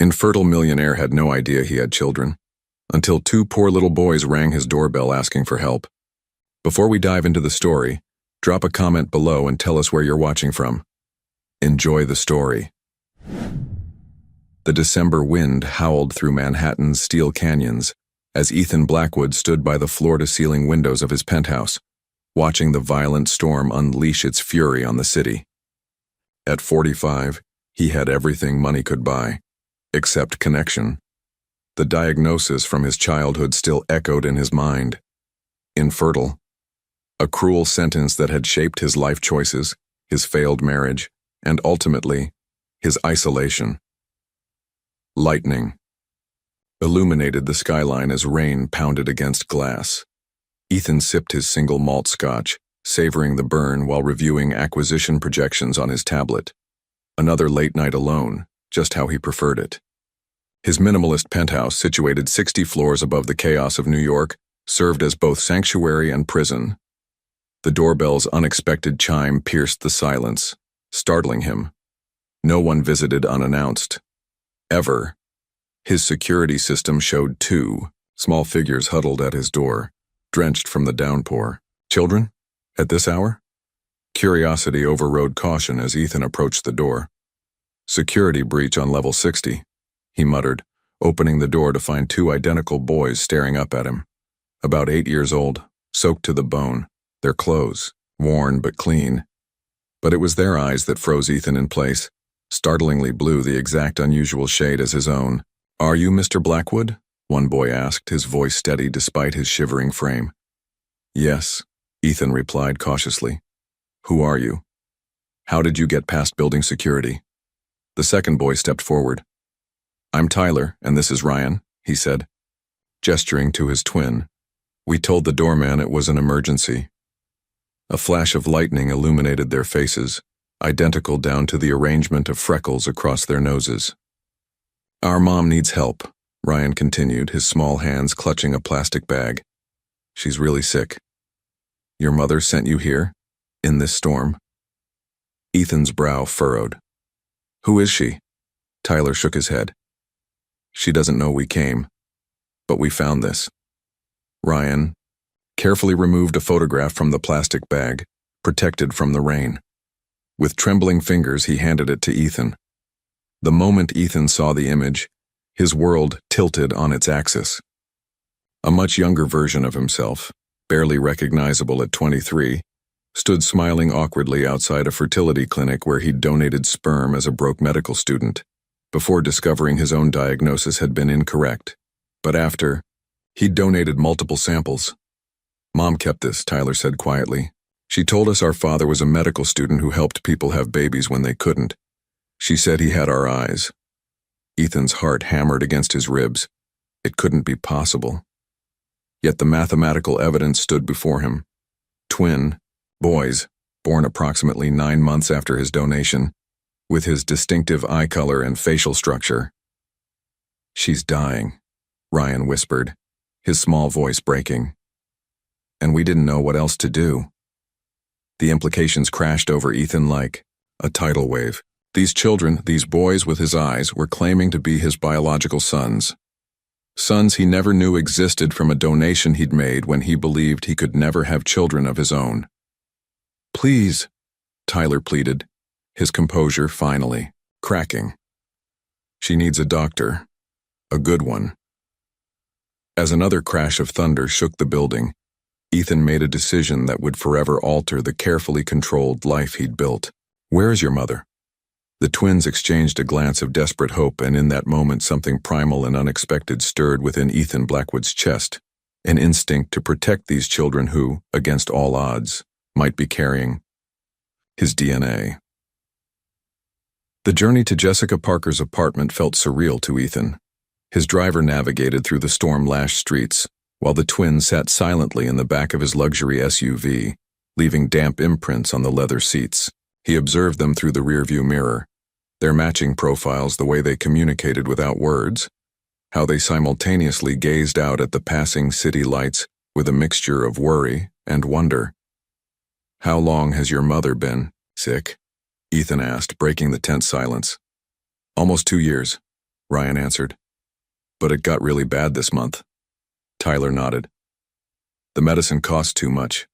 Infertile Millionaire had no idea he had children, until two poor little boys rang his doorbell asking for help. Before we dive into the story, drop a comment below and tell us where you're watching from. Enjoy the story. The December wind howled through Manhattan's steel canyons as Ethan Blackwood stood by the floor-to-ceiling windows of his penthouse, watching the violent storm unleash its fury on the city. At 45, he had everything money could buy, except connection. The diagnosis from his childhood still echoed in his mind. Infertile. A cruel sentence that had shaped his life choices, his failed marriage, and ultimately, his isolation. Lightning illuminated the skyline as rain pounded against glass. Ethan sipped his single malt scotch, savoring the burn while reviewing acquisition projections on his tablet. Another late night alone, just how he preferred it. His minimalist penthouse, situated 60 floors above the chaos of New York, served as both sanctuary and prison. The doorbell's unexpected chime pierced the silence, startling him. No one visited unannounced. Ever. His security system showed two small figures huddled at his door, drenched from the downpour. Children? At this hour? Curiosity overrode caution as Ethan approached the door. Security breach on level 60, he muttered, opening the door to find two identical boys staring up at him. About 8 years old, soaked to the bone, their clothes, worn but clean. But it was their eyes that froze Ethan in place, startlingly blue, the exact unusual shade as his own. "Are you Mr. Blackwood?" one boy asked, his voice steady despite his shivering frame. "Yes," Ethan replied cautiously. "Who are you? How did you get past building security?" The second boy stepped forward. "I'm Tyler, and this is Ryan," he said, gesturing to his twin. "We told the doorman it was an emergency." A flash of lightning illuminated their faces, identical down to the arrangement of freckles across their noses. "Our mom needs help," Ryan continued, his small hands clutching a plastic bag. "She's really sick." "Your mother sent you here? In this storm?" Ethan's brow furrowed. "Who is she?" Tyler shook his head. "She doesn't know we came, but we found this." Ryan carefully removed a photograph from the plastic bag, protected from the rain. With trembling fingers, he handed it to Ethan. The moment Ethan saw the image, his world tilted on its axis. A much younger version of himself, barely recognizable at 23, stood smiling awkwardly outside a fertility clinic where he'd donated sperm as a broke medical student, before discovering his own diagnosis had been incorrect. But after, he'd donated multiple samples. "Mom kept this," Tyler said quietly. "She told us our father was a medical student who helped people have babies when they couldn't. She said he had our eyes." Ethan's heart hammered against his ribs. It couldn't be possible. Yet the mathematical evidence stood before him. Twin boys, born approximately 9 months after his donation, with his distinctive eye color and facial structure. "She's dying," Ryan whispered, his small voice breaking. "And we didn't know what else to do." The implications crashed over Ethan like a tidal wave. These children, these boys with his eyes, were claiming to be his biological sons. Sons he never knew existed from a donation he'd made when he believed he could never have children of his own. "Please," Tyler pleaded, his composure finally cracking. "She needs a doctor. A good one." As another crash of thunder shook the building, Ethan made a decision that would forever alter the carefully controlled life he'd built. "Where is your mother?" The twins exchanged a glance of desperate hope, and in that moment something primal and unexpected stirred within Ethan Blackwood's chest, an instinct to protect these children who, against all odds, might be carrying his DNA. The journey to Jessica Parker's apartment felt surreal to Ethan. His driver navigated through the storm-lashed streets, while the twins sat silently in the back of his luxury SUV, leaving damp imprints on the leather seats. He observed them through the rearview mirror, their matching profiles, the way they communicated without words, how they simultaneously gazed out at the passing city lights with a mixture of worry and wonder. "How long has your mother been sick?" Ethan asked, breaking the tense silence. "Almost 2 years. Ryan answered. But it got really bad this month. Tyler nodded. The medicine cost too much.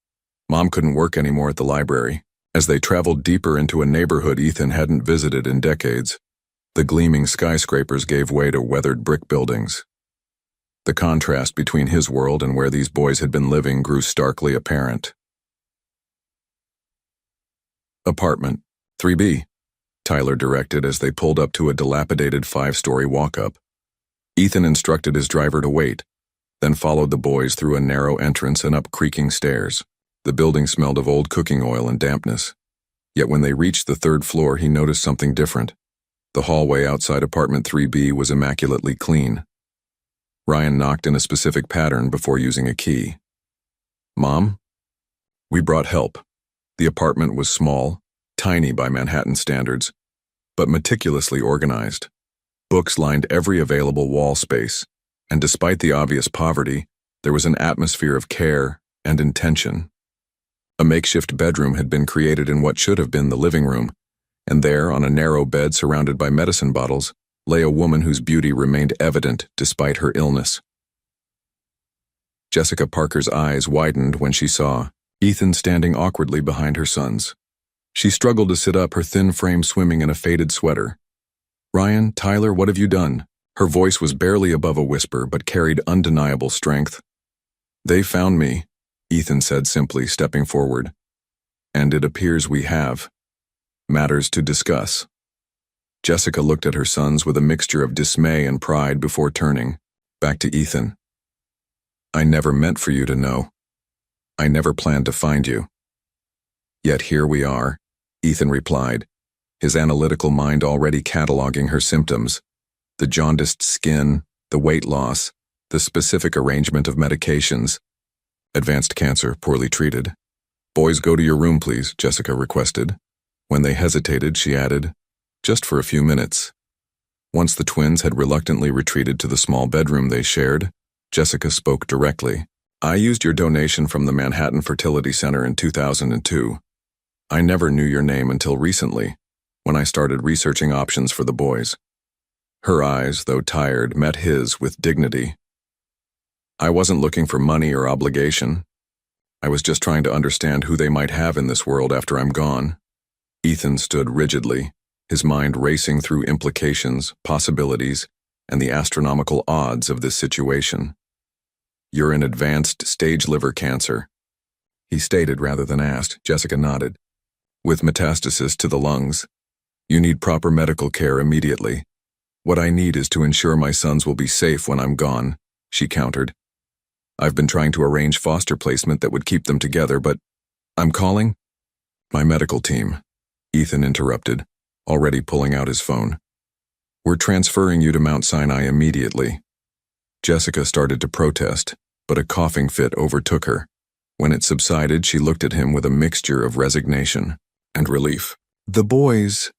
Mom couldn't work anymore at the library. As they traveled deeper into a neighborhood Ethan hadn't visited in decades, the gleaming skyscrapers gave way to weathered brick buildings. The contrast between his world and where these boys had been living grew starkly apparent. Apartment 3B, Tyler directed as they pulled up to a dilapidated 5-story walk-up. Ethan instructed his driver to wait, then followed the boys through a narrow entrance and up creaking stairs. The building smelled of old cooking oil and dampness. Yet when they reached the 3rd floor, he noticed something different. The hallway outside apartment 3B was immaculately clean. Ryan knocked in a specific pattern before using a key. Mom? We brought help. The apartment was small, tiny by Manhattan standards, but meticulously organized. Books lined every available wall space, and despite the obvious poverty, there was an atmosphere of care and intention. A makeshift bedroom had been created in what should have been the living room, and there, on a narrow bed surrounded by medicine bottles, lay a woman whose beauty remained evident despite her illness. Jessica Parker's eyes widened when she saw Ethan standing awkwardly behind her sons. She struggled to sit up, her thin frame swimming in a faded sweater. Ryan, Tyler, what have you done? Her voice was barely above a whisper, but carried undeniable strength. They found me, Ethan said simply, stepping forward. And it appears we have matters to discuss. Jessica looked at her sons with a mixture of dismay and pride before turning back to Ethan. I never meant for you to know. I never planned to find you. Yet here we are, Ethan replied, his analytical mind already cataloging her symptoms: the jaundiced skin, the weight loss, the specific arrangement of medications. Advanced cancer, poorly treated. Boys, go to your room, please, Jessica requested. When they hesitated, she added, just for a few minutes. Once the twins had reluctantly retreated to the small bedroom they shared, Jessica spoke directly. I used your donation from the Manhattan Fertility Center in 2002. I never knew your name until recently, when I started researching options for the boys. Her eyes, though tired, met his with dignity. I wasn't looking for money or obligation. I was just trying to understand who they might have in this world after I'm gone. Ethan stood rigidly, his mind racing through implications, possibilities, and the astronomical odds of this situation. You're in advanced stage liver cancer, he stated rather than asked. Jessica nodded. With metastasis to the lungs. You need proper medical care immediately. What I need is to ensure my sons will be safe when I'm gone, she countered. I've been trying to arrange foster placement that would keep them together, but I'm calling my medical team, Ethan interrupted, already pulling out his phone. We're transferring you to Mount Sinai immediately. Jessica started to protest, but a coughing fit overtook her. When it subsided, she looked at him with a mixture of resignation and relief. The boys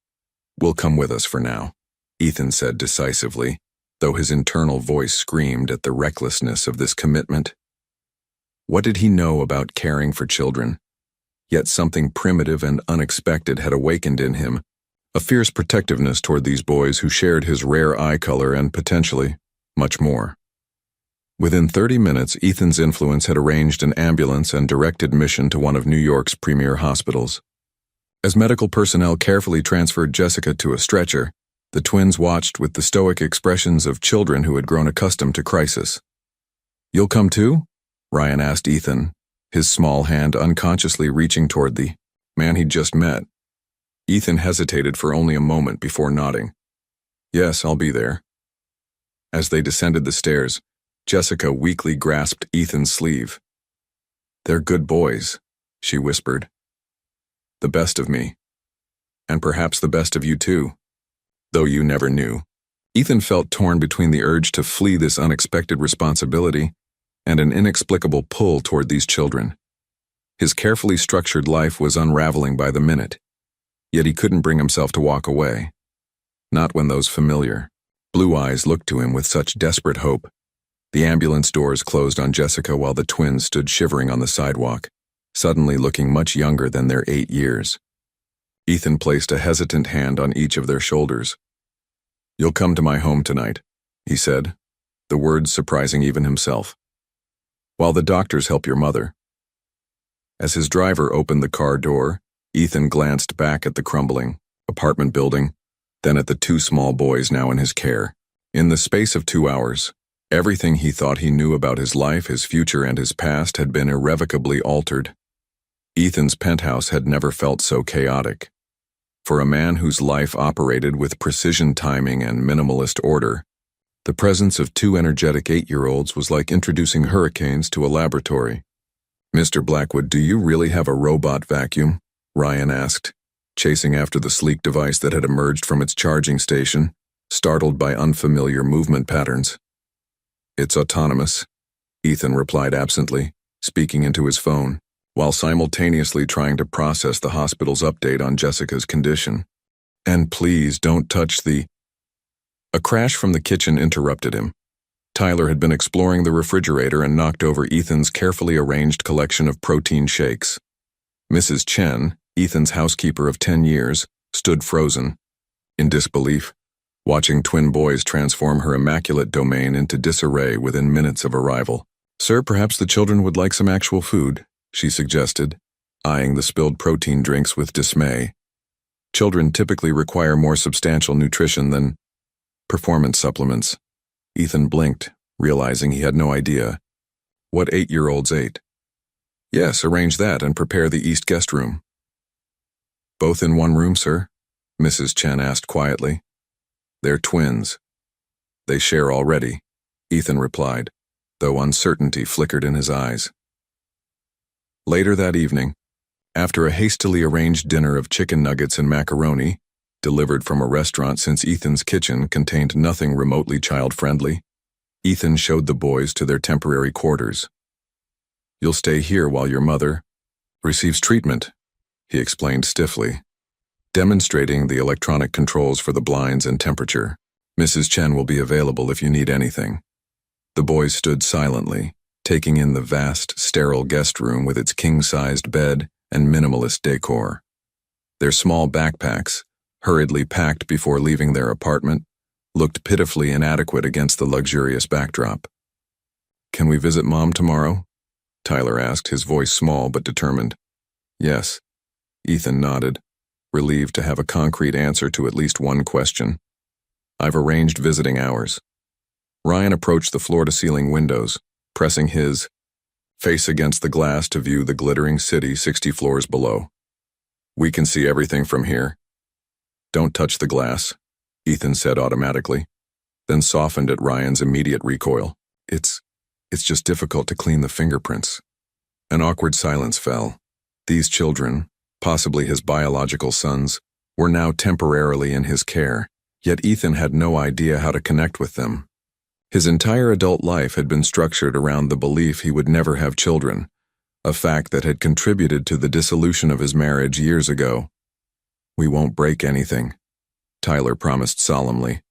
will come with us for now, Ethan said decisively, though his internal voice screamed at the recklessness of this commitment. What did he know about caring for children? Yet something primitive and unexpected had awakened in him, a fierce protectiveness toward these boys who shared his rare eye color and, potentially, much more. Within 30 minutes, Ethan's influence had arranged an ambulance and direct admission to one of New York's premier hospitals. As medical personnel carefully transferred Jessica to a stretcher, the twins watched with the stoic expressions of children who had grown accustomed to crisis. You'll come too? Ryan asked Ethan, his small hand unconsciously reaching toward the man he'd just met. Ethan hesitated for only a moment before nodding. Yes, I'll be there. As they descended the stairs, Jessica weakly grasped Ethan's sleeve. They're good boys, she whispered. The best of me. And perhaps the best of you too. Though you never knew. Ethan felt torn between the urge to flee this unexpected responsibility and an inexplicable pull toward these children. His carefully structured life was unraveling by the minute, yet he couldn't bring himself to walk away. Not when those familiar, blue eyes looked to him with such desperate hope. The ambulance doors closed on Jessica while the twins stood shivering on the sidewalk, suddenly looking much younger than their 8 years. Ethan placed a hesitant hand on each of their shoulders. "You'll come to my home tonight," he said, the words surprising even himself. "While the doctors help your mother." As his driver opened the car door, Ethan glanced back at the crumbling apartment building, then at the two small boys now in his care. In the space of 2 hours, everything he thought he knew about his life, his future, and his past had been irrevocably altered. Ethan's penthouse had never felt so chaotic. For a man whose life operated with precision timing and minimalist order, the presence of two energetic 8-year-olds was like introducing hurricanes to a laboratory. "Mr. Blackwood, do you really have a robot vacuum?" Ryan asked, chasing after the sleek device that had emerged from its charging station, startled by unfamiliar movement patterns. "It's autonomous," Ethan replied absently, speaking into his phone, while simultaneously trying to process the hospital's update on Jessica's condition. "And please don't touch the—" A crash from the kitchen interrupted him. Tyler had been exploring the refrigerator and knocked over Ethan's carefully arranged collection of protein shakes. Mrs. Chen, Ethan's housekeeper of 10 years, stood frozen, in disbelief, watching twin boys transform her immaculate domain into disarray within minutes of arrival. "Sir, perhaps the children would like some actual food," she suggested, eyeing the spilled protein drinks with dismay. Children typically require more substantial nutrition than performance supplements. Ethan blinked, realizing he had no idea. What 8-year-olds ate? "Yes, arrange that and prepare the east guest room." "Both in one room, sir?" Mrs. Chen asked quietly. "They're twins. They share already," Ethan replied, though uncertainty flickered in his eyes. Later that evening, after a hastily arranged dinner of chicken nuggets and macaroni, delivered from a restaurant since Ethan's kitchen contained nothing remotely child-friendly, Ethan showed the boys to their temporary quarters. "You'll stay here while your mother receives treatment," he explained stiffly, demonstrating the electronic controls for the blinds and temperature. "Mrs. Chen will be available if you need anything." The boys stood silently, taking in the vast, sterile guest room with its king-sized bed and minimalist decor. Their small backpacks, hurriedly packed before leaving their apartment, looked pitifully inadequate against the luxurious backdrop. "Can we visit Mom tomorrow?" Tyler asked, his voice small but determined. "Yes," Ethan nodded, relieved to have a concrete answer to at least one question. "I've arranged visiting hours." Ryan approached the floor-to-ceiling windows, pressing his face against the glass to view the glittering city 60 floors below. "We can see everything from here." "Don't touch the glass," Ethan said automatically, then softened at Ryan's immediate recoil. It's just difficult to clean the fingerprints." An awkward silence fell. These children, possibly his biological sons, were now temporarily in his care, yet Ethan had no idea how to connect with them. His entire adult life had been structured around the belief he would never have children, a fact that had contributed to the dissolution of his marriage years ago. "We won't break anything," Tyler promised solemnly.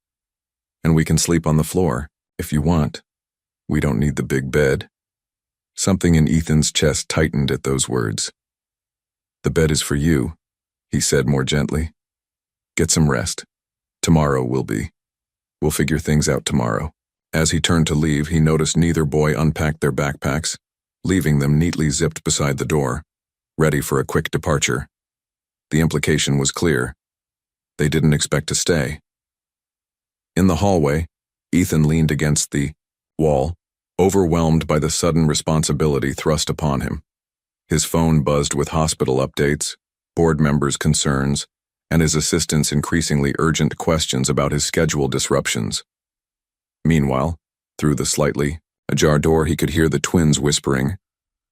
"And we can sleep on the floor, if you want. We don't need the big bed." Something in Ethan's chest tightened at those words. "The bed is for you," he said more gently. "Get some rest. Tomorrow we'll figure things out tomorrow." As he turned to leave, he noticed neither boy unpacked their backpacks, leaving them neatly zipped beside the door, ready for a quick departure. The implication was clear. They didn't expect to stay. In the hallway, Ethan leaned against the wall, overwhelmed by the sudden responsibility thrust upon him. His phone buzzed with hospital updates, board members' concerns, and his assistant's increasingly urgent questions about his schedule disruptions. Meanwhile, through the slightly ajar door, he could hear the twins whispering,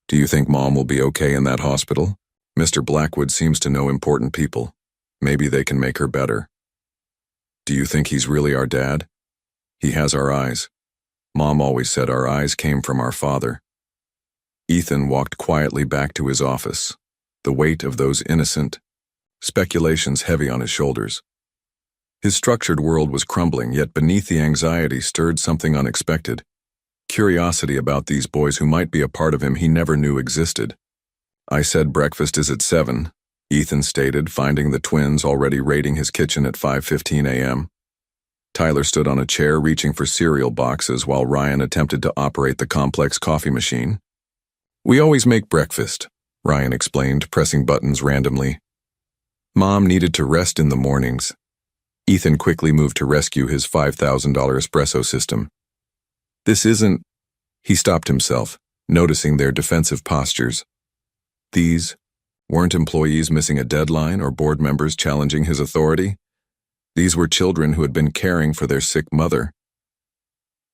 "Do you think Mom will be okay in that hospital? Mr. Blackwood seems to know important people. Maybe they can make her better. Do you think he's really our dad? He has our eyes. Mom always said our eyes came from our father." Ethan walked quietly back to his office, the weight of those innocent speculations heavy on his shoulders. His structured world was crumbling, yet beneath the anxiety stirred something unexpected. Curiosity about these boys who might be a part of him he never knew existed. "I said breakfast is at 7, Ethan stated, finding the twins already raiding his kitchen at 5:15 a.m. Tyler stood on a chair reaching for cereal boxes while Ryan attempted to operate the complex coffee machine. "We always make breakfast," Ryan explained, pressing buttons randomly. Mom needed to rest in the mornings. Ethan quickly moved to rescue his $5,000 espresso system. "This isn't—" He stopped himself, noticing their defensive postures. These weren't employees missing a deadline or board members challenging his authority. These were children who had been caring for their sick mother.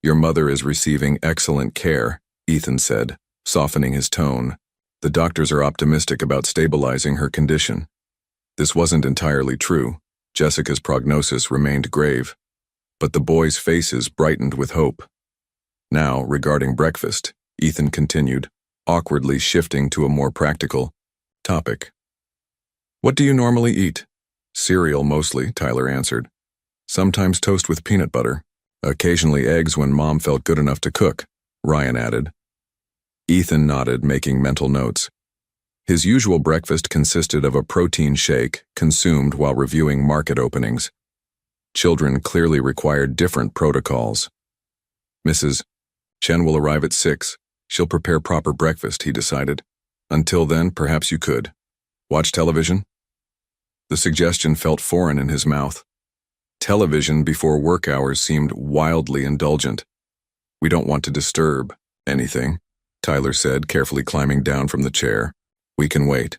"Your mother is receiving excellent care," Ethan said, softening his tone. "The doctors are optimistic about stabilizing her condition." This wasn't entirely true. Jessica's prognosis remained grave, but the boys' faces brightened with hope. Now, regarding breakfast, Ethan continued, awkwardly shifting to a more practical topic. "What do you normally eat?" "Cereal mostly," Tyler answered. "Sometimes toast with peanut butter. Occasionally eggs when Mom felt good enough to cook," Ryan added. Ethan nodded, making mental notes. His usual breakfast consisted of a protein shake consumed while reviewing market openings. Children clearly required different protocols. "Mrs. Chen will arrive at 6. She'll prepare proper breakfast," he decided. "Until then, perhaps you could watch television?" The suggestion felt foreign in his mouth. Television before work hours seemed wildly indulgent. "We don't want to disturb anything," Tyler said, carefully climbing down from the chair. "We can wait."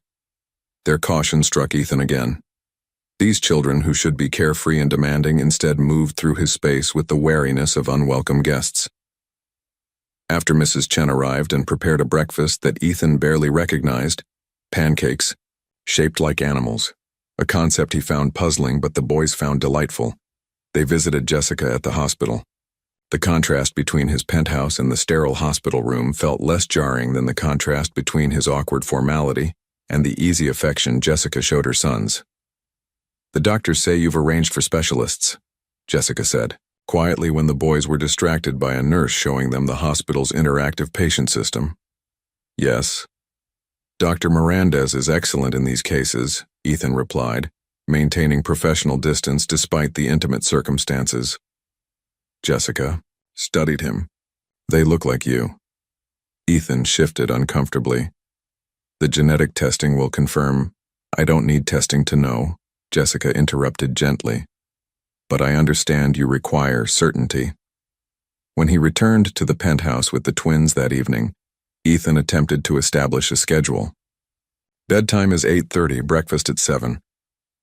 Their caution struck Ethan again. These children, who should be carefree and demanding, instead moved through his space with the wariness of unwelcome guests. After Mrs. Chen arrived and prepared a breakfast that Ethan barely recognized, pancakes, shaped like animals, a concept he found puzzling but the boys found delightful. They visited Jessica at the hospital. The contrast between his penthouse and the sterile hospital room felt less jarring than the contrast between his awkward formality and the easy affection Jessica showed her sons. "The doctors say you've arranged for specialists," Jessica said, quietly when the boys were distracted by a nurse showing them the hospital's interactive patient system. "Yes. Dr. Mirandez is excellent in these cases," Ethan replied, maintaining professional distance despite the intimate circumstances. Jessica studied him. "They look like you." Ethan shifted uncomfortably. "The genetic testing will confirm." "I don't need testing to know," Jessica interrupted gently. "But I understand you require certainty." When he returned to the penthouse with the twins that evening, Ethan attempted to establish a schedule. "Bedtime is 8:30, breakfast at 7.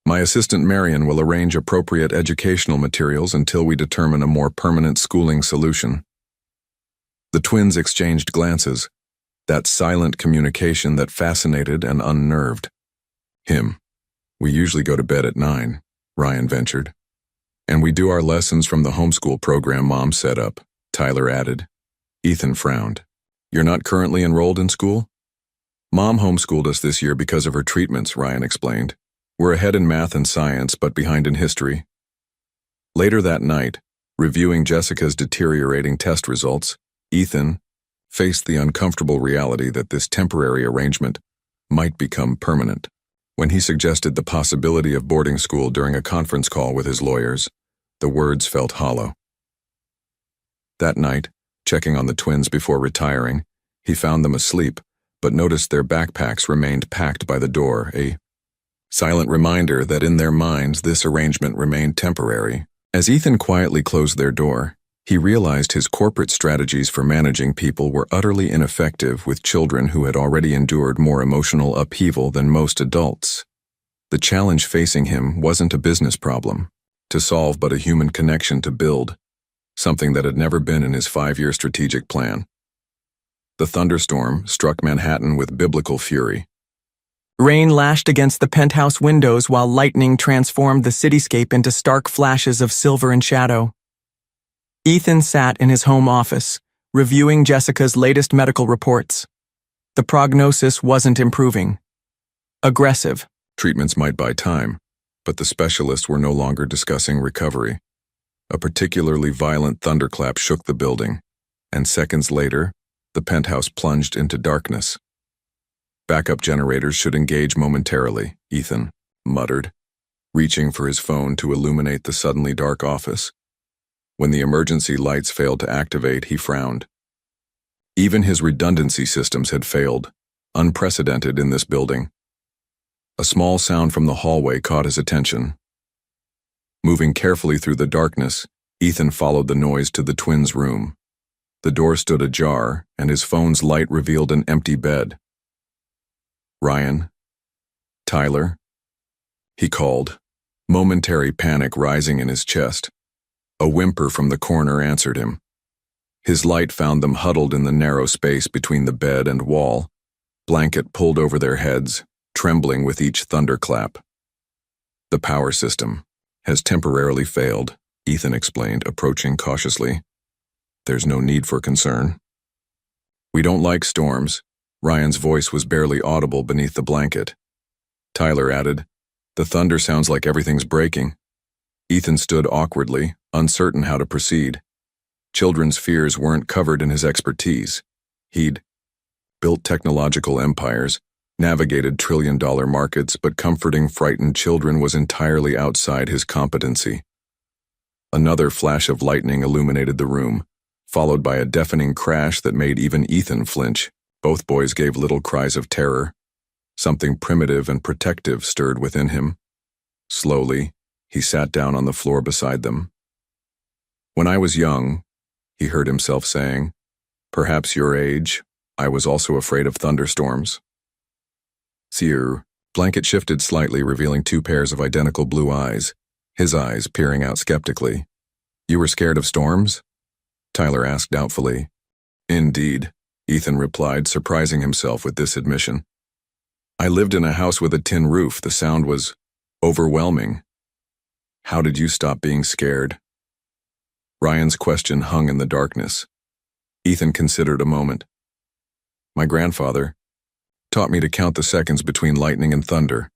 My assistant Marion will arrange appropriate educational materials until we determine a more permanent schooling solution." The twins exchanged glances, that silent communication that fascinated and unnerved him. "We usually go to bed at 9, Ryan ventured. "And we do our lessons from the homeschool program Mom set up," Tyler added. Ethan frowned. "You're not currently enrolled in school?" "Mom homeschooled us this year because of her treatments," Ryan explained. "We're ahead in math and science, but behind in history." Later that night, reviewing Jessica's deteriorating test results, Ethan faced the uncomfortable reality that this temporary arrangement might become permanent. When he suggested the possibility of boarding school during a conference call with his lawyers, the words felt hollow. That night, checking on the twins before retiring, he found them asleep, but noticed their backpacks remained packed by the door, a silent reminder that in their minds this arrangement remained temporary. As Ethan quietly closed their door, he realized his corporate strategies for managing people were utterly ineffective with children who had already endured more emotional upheaval than most adults. The challenge facing him wasn't a business problem to solve, but a human connection to build, something that had never been in his 5-year strategic plan. The thunderstorm struck Manhattan with biblical fury. Rain lashed against the penthouse windows while lightning transformed the cityscape into stark flashes of silver and shadow. Ethan sat in his home office, reviewing Jessica's latest medical reports. The prognosis wasn't improving. Aggressive. Treatments might buy time, but the specialists were no longer discussing recovery. A particularly violent thunderclap shook the building, and seconds later, the penthouse plunged into darkness. "Backup generators should engage momentarily," Ethan muttered, reaching for his phone to illuminate the suddenly dark office. When the emergency lights failed to activate, he frowned. Even his redundancy systems had failed, unprecedented in this building. A small sound from the hallway caught his attention. Moving carefully through the darkness, Ethan followed the noise to the twins' room. The door stood ajar, and his phone's light revealed an empty bed. "Ryan? Tyler?" he called, momentary panic rising in his chest. A whimper from the corner answered him. His light found them huddled in the narrow space between the bed and wall, blanket pulled over their heads, trembling with each thunderclap. "The power system has temporarily failed," Ethan explained, approaching cautiously. "There's no need for concern." "We don't like storms." Ryan's voice was barely audible beneath the blanket. Tyler added, "The thunder sounds like everything's breaking." Ethan stood awkwardly, uncertain how to proceed. Children's fears weren't covered in his expertise. He'd built technological empires, navigated trillion-dollar markets, but comforting frightened children was entirely outside his competency. Another flash of lightning illuminated the room, followed by a deafening crash that made even Ethan flinch. Both boys gave little cries of terror. Something primitive and protective stirred within him. Slowly, he sat down on the floor beside them. "When I was young," he heard himself saying, "perhaps your age, I was also afraid of thunderstorms." Seer. Blanket shifted slightly, revealing two pairs of identical blue eyes, his eyes peering out skeptically. "You were scared of storms?" Tyler asked doubtfully. "Indeed," Ethan replied, surprising himself with this admission. "I lived in a house with a tin roof. The sound was overwhelming." "How did you stop being scared?" Ryan's question hung in the darkness. Ethan considered a moment. "My grandfather taught me to count the seconds between lightning and thunder.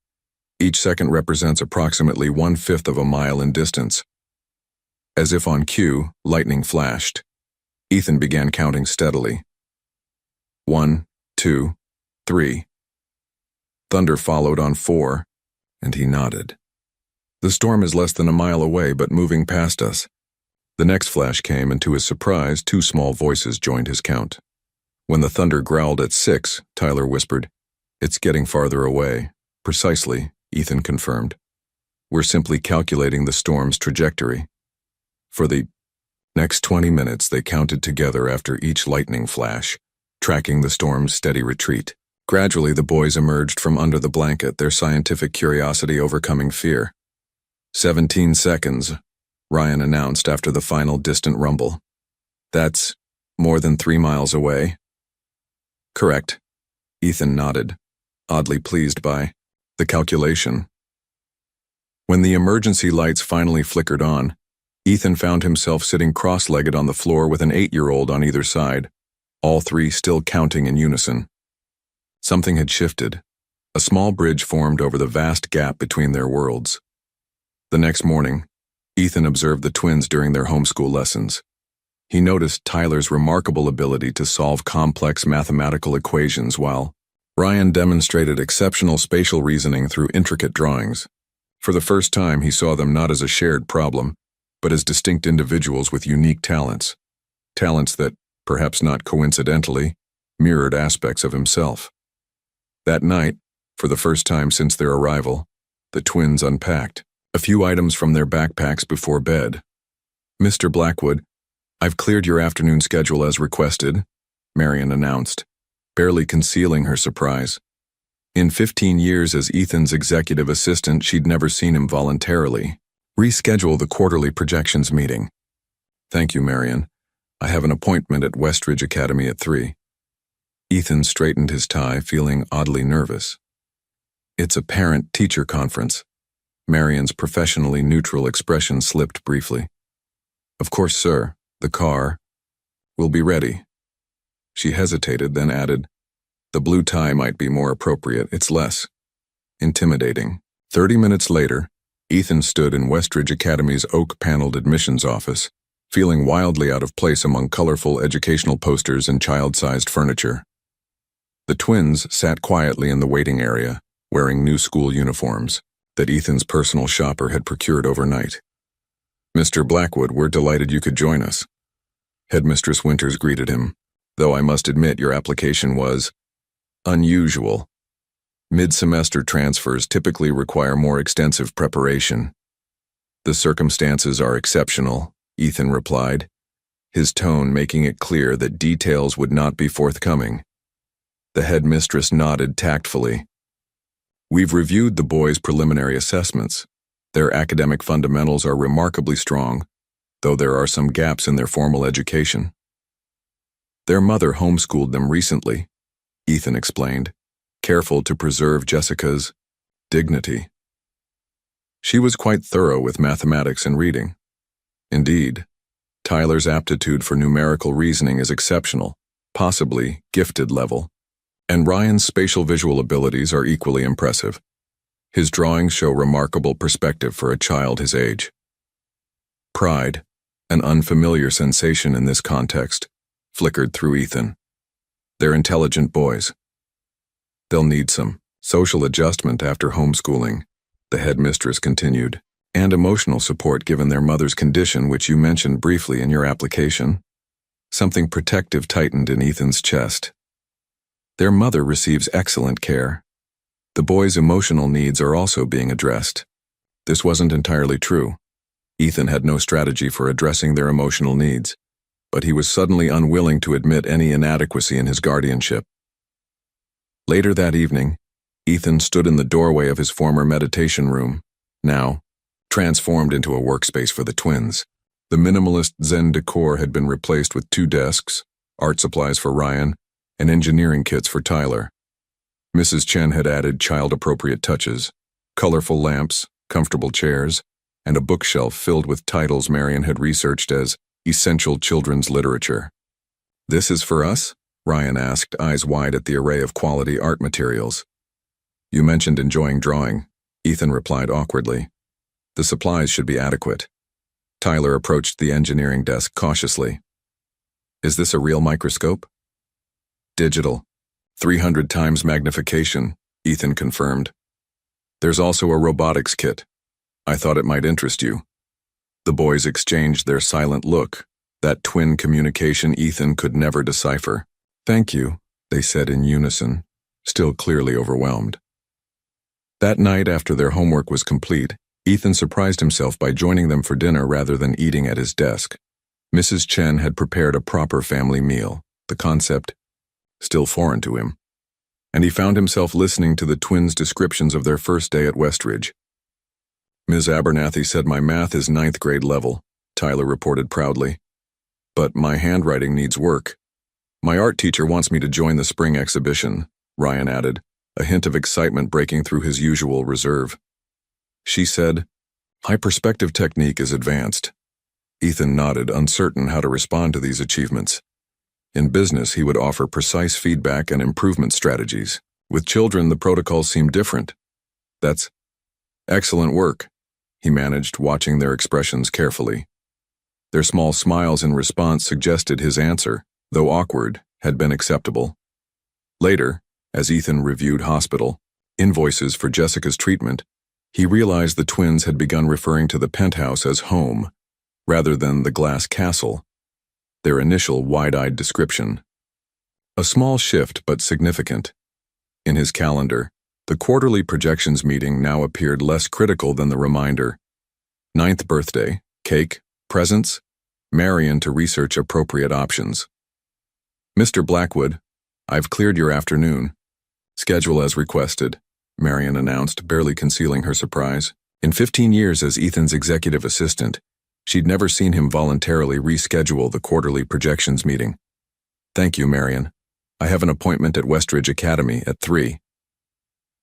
Each second represents approximately 1/5 of a mile in distance." As if on cue, lightning flashed. Ethan began counting steadily. 1, 2, 3. Thunder followed on 4, and he nodded. "The storm is less than a mile away, but moving past us." The next flash came, and to his surprise, two small voices joined his count. When the thunder growled at 6, Tyler whispered, "It's getting farther away." "Precisely," Ethan confirmed. "We're simply calculating the storm's trajectory." For the next 20 minutes, they counted together after each lightning flash, tracking the storm's steady retreat. Gradually, the boys emerged from under the blanket, their scientific curiosity overcoming fear. 17 seconds, Ryan announced after the final distant rumble. "That's more than 3 miles away." "Correct." Ethan nodded, oddly pleased by the calculation. When the emergency lights finally flickered on, Ethan found himself sitting cross-legged on the floor with an 8-year-old on either side, all three still counting in unison. Something had shifted. A small bridge formed over the vast gap between their worlds. The next morning, Ethan observed the twins during their homeschool lessons. He noticed Tyler's remarkable ability to solve complex mathematical equations while Ryan demonstrated exceptional spatial reasoning through intricate drawings. For the first time, he saw them not as a shared problem, but as distinct individuals with unique talents. Talents that, perhaps not coincidentally, mirrored aspects of himself. That night, for the first time since their arrival, the twins unpacked a few items from their backpacks before bed. "Mr. Blackwood, I've cleared your afternoon schedule as requested," Marion announced, barely concealing her surprise. In 15 years as Ethan's executive assistant, she'd never seen him voluntarily reschedule the quarterly projections meeting. "Thank you, Marion. I have an appointment at Westridge Academy at 3. Ethan straightened his tie, feeling oddly nervous. "It's a parent-teacher conference." Marion's professionally neutral expression slipped briefly. "Of course, sir. The car will be ready." She hesitated, then added, "The blue tie might be more appropriate. It's less intimidating." 30 minutes later, Ethan stood in Westridge Academy's oak-paneled admissions office, feeling wildly out of place among colorful educational posters and child-sized furniture. The twins sat quietly in the waiting area, wearing new school uniforms that Ethan's personal shopper had procured overnight. Mr. Blackwood, we're delighted you could join us. Headmistress Winters greeted him, though I must admit your application was unusual. Mid-semester transfers typically require more extensive preparation. The circumstances are exceptional, Ethan replied, his tone making it clear that details would not be forthcoming. The headmistress nodded tactfully. We've reviewed the boys' preliminary assessments. Their academic fundamentals are remarkably strong, though there are some gaps in their formal education. Their mother homeschooled them recently, Ethan explained, careful to preserve Jessica's dignity. She was quite thorough with mathematics and reading. Indeed, Tyler's aptitude for numerical reasoning is exceptional, possibly gifted level, and Ryan's spatial visual abilities are equally impressive. His drawings show remarkable perspective for a child his age. Pride, an unfamiliar sensation in this context, flickered through Ethan. They're intelligent boys. They'll need some social adjustment after homeschooling, the headmistress continued, and emotional support given their mother's condition, which you mentioned briefly in your application. Something protective tightened in Ethan's chest. Their mother receives excellent care. The boys' emotional needs are also being addressed. This wasn't entirely true. Ethan had no strategy for addressing their emotional needs, but he was suddenly unwilling to admit any inadequacy in his guardianship. Later that evening, Ethan stood in the doorway of his former meditation room, now transformed into a workspace for the twins. The minimalist Zen decor had been replaced with 2 desks, art supplies for Ryan, and engineering kits for Tyler. Mrs. Chen had added child-appropriate touches, colorful lamps, comfortable chairs, and a bookshelf filled with titles Marion had researched as essential children's literature. "This is for us?" Ryan asked, eyes wide at the array of quality art materials. "You mentioned enjoying drawing," Ethan replied awkwardly. "The supplies should be adequate." Tyler approached the engineering desk cautiously. "Is this a real microscope?" "Digital. 300 times magnification," Ethan confirmed. "There's also a robotics kit. I thought it might interest you." The boys exchanged their silent look, that twin communication Ethan could never decipher. "Thank you," they said in unison, still clearly overwhelmed. That night, after their homework was complete, Ethan surprised himself by joining them for dinner rather than eating at his desk. Mrs. Chen had prepared a proper family meal, the concept still foreign to him, and he found himself listening to the twins' descriptions of their first day at Westridge. "Ms. Abernathy said my math is 9th grade level," Tyler reported proudly. "But my handwriting needs work. My art teacher wants me to join the spring exhibition," Ryan added, a hint of excitement breaking through his usual reserve. "She said, my perspective technique is advanced." Ethan nodded, uncertain how to respond to these achievements. In business, he would offer precise feedback and improvement strategies. With children, the protocols seemed different. "That's excellent work," he managed, watching their expressions carefully. Their small smiles in response suggested his answer, though awkward, had been acceptable. Later, as Ethan reviewed hospital invoices for Jessica's treatment, he realized the twins had begun referring to the penthouse as home, rather than the glass castle, their initial wide-eyed description. A small shift, but significant. In his calendar, the quarterly projections meeting now appeared less critical than the reminder. 9th birthday, cake, presents, Marion to research appropriate options. "Mr. Blackwood, I've cleared your afternoon. Schedule as requested," Marion announced, barely concealing her surprise. In 15 years as Ethan's executive assistant, she'd never seen him voluntarily reschedule the quarterly projections meeting. "Thank you, Marion. I have an appointment at Westridge Academy at 3.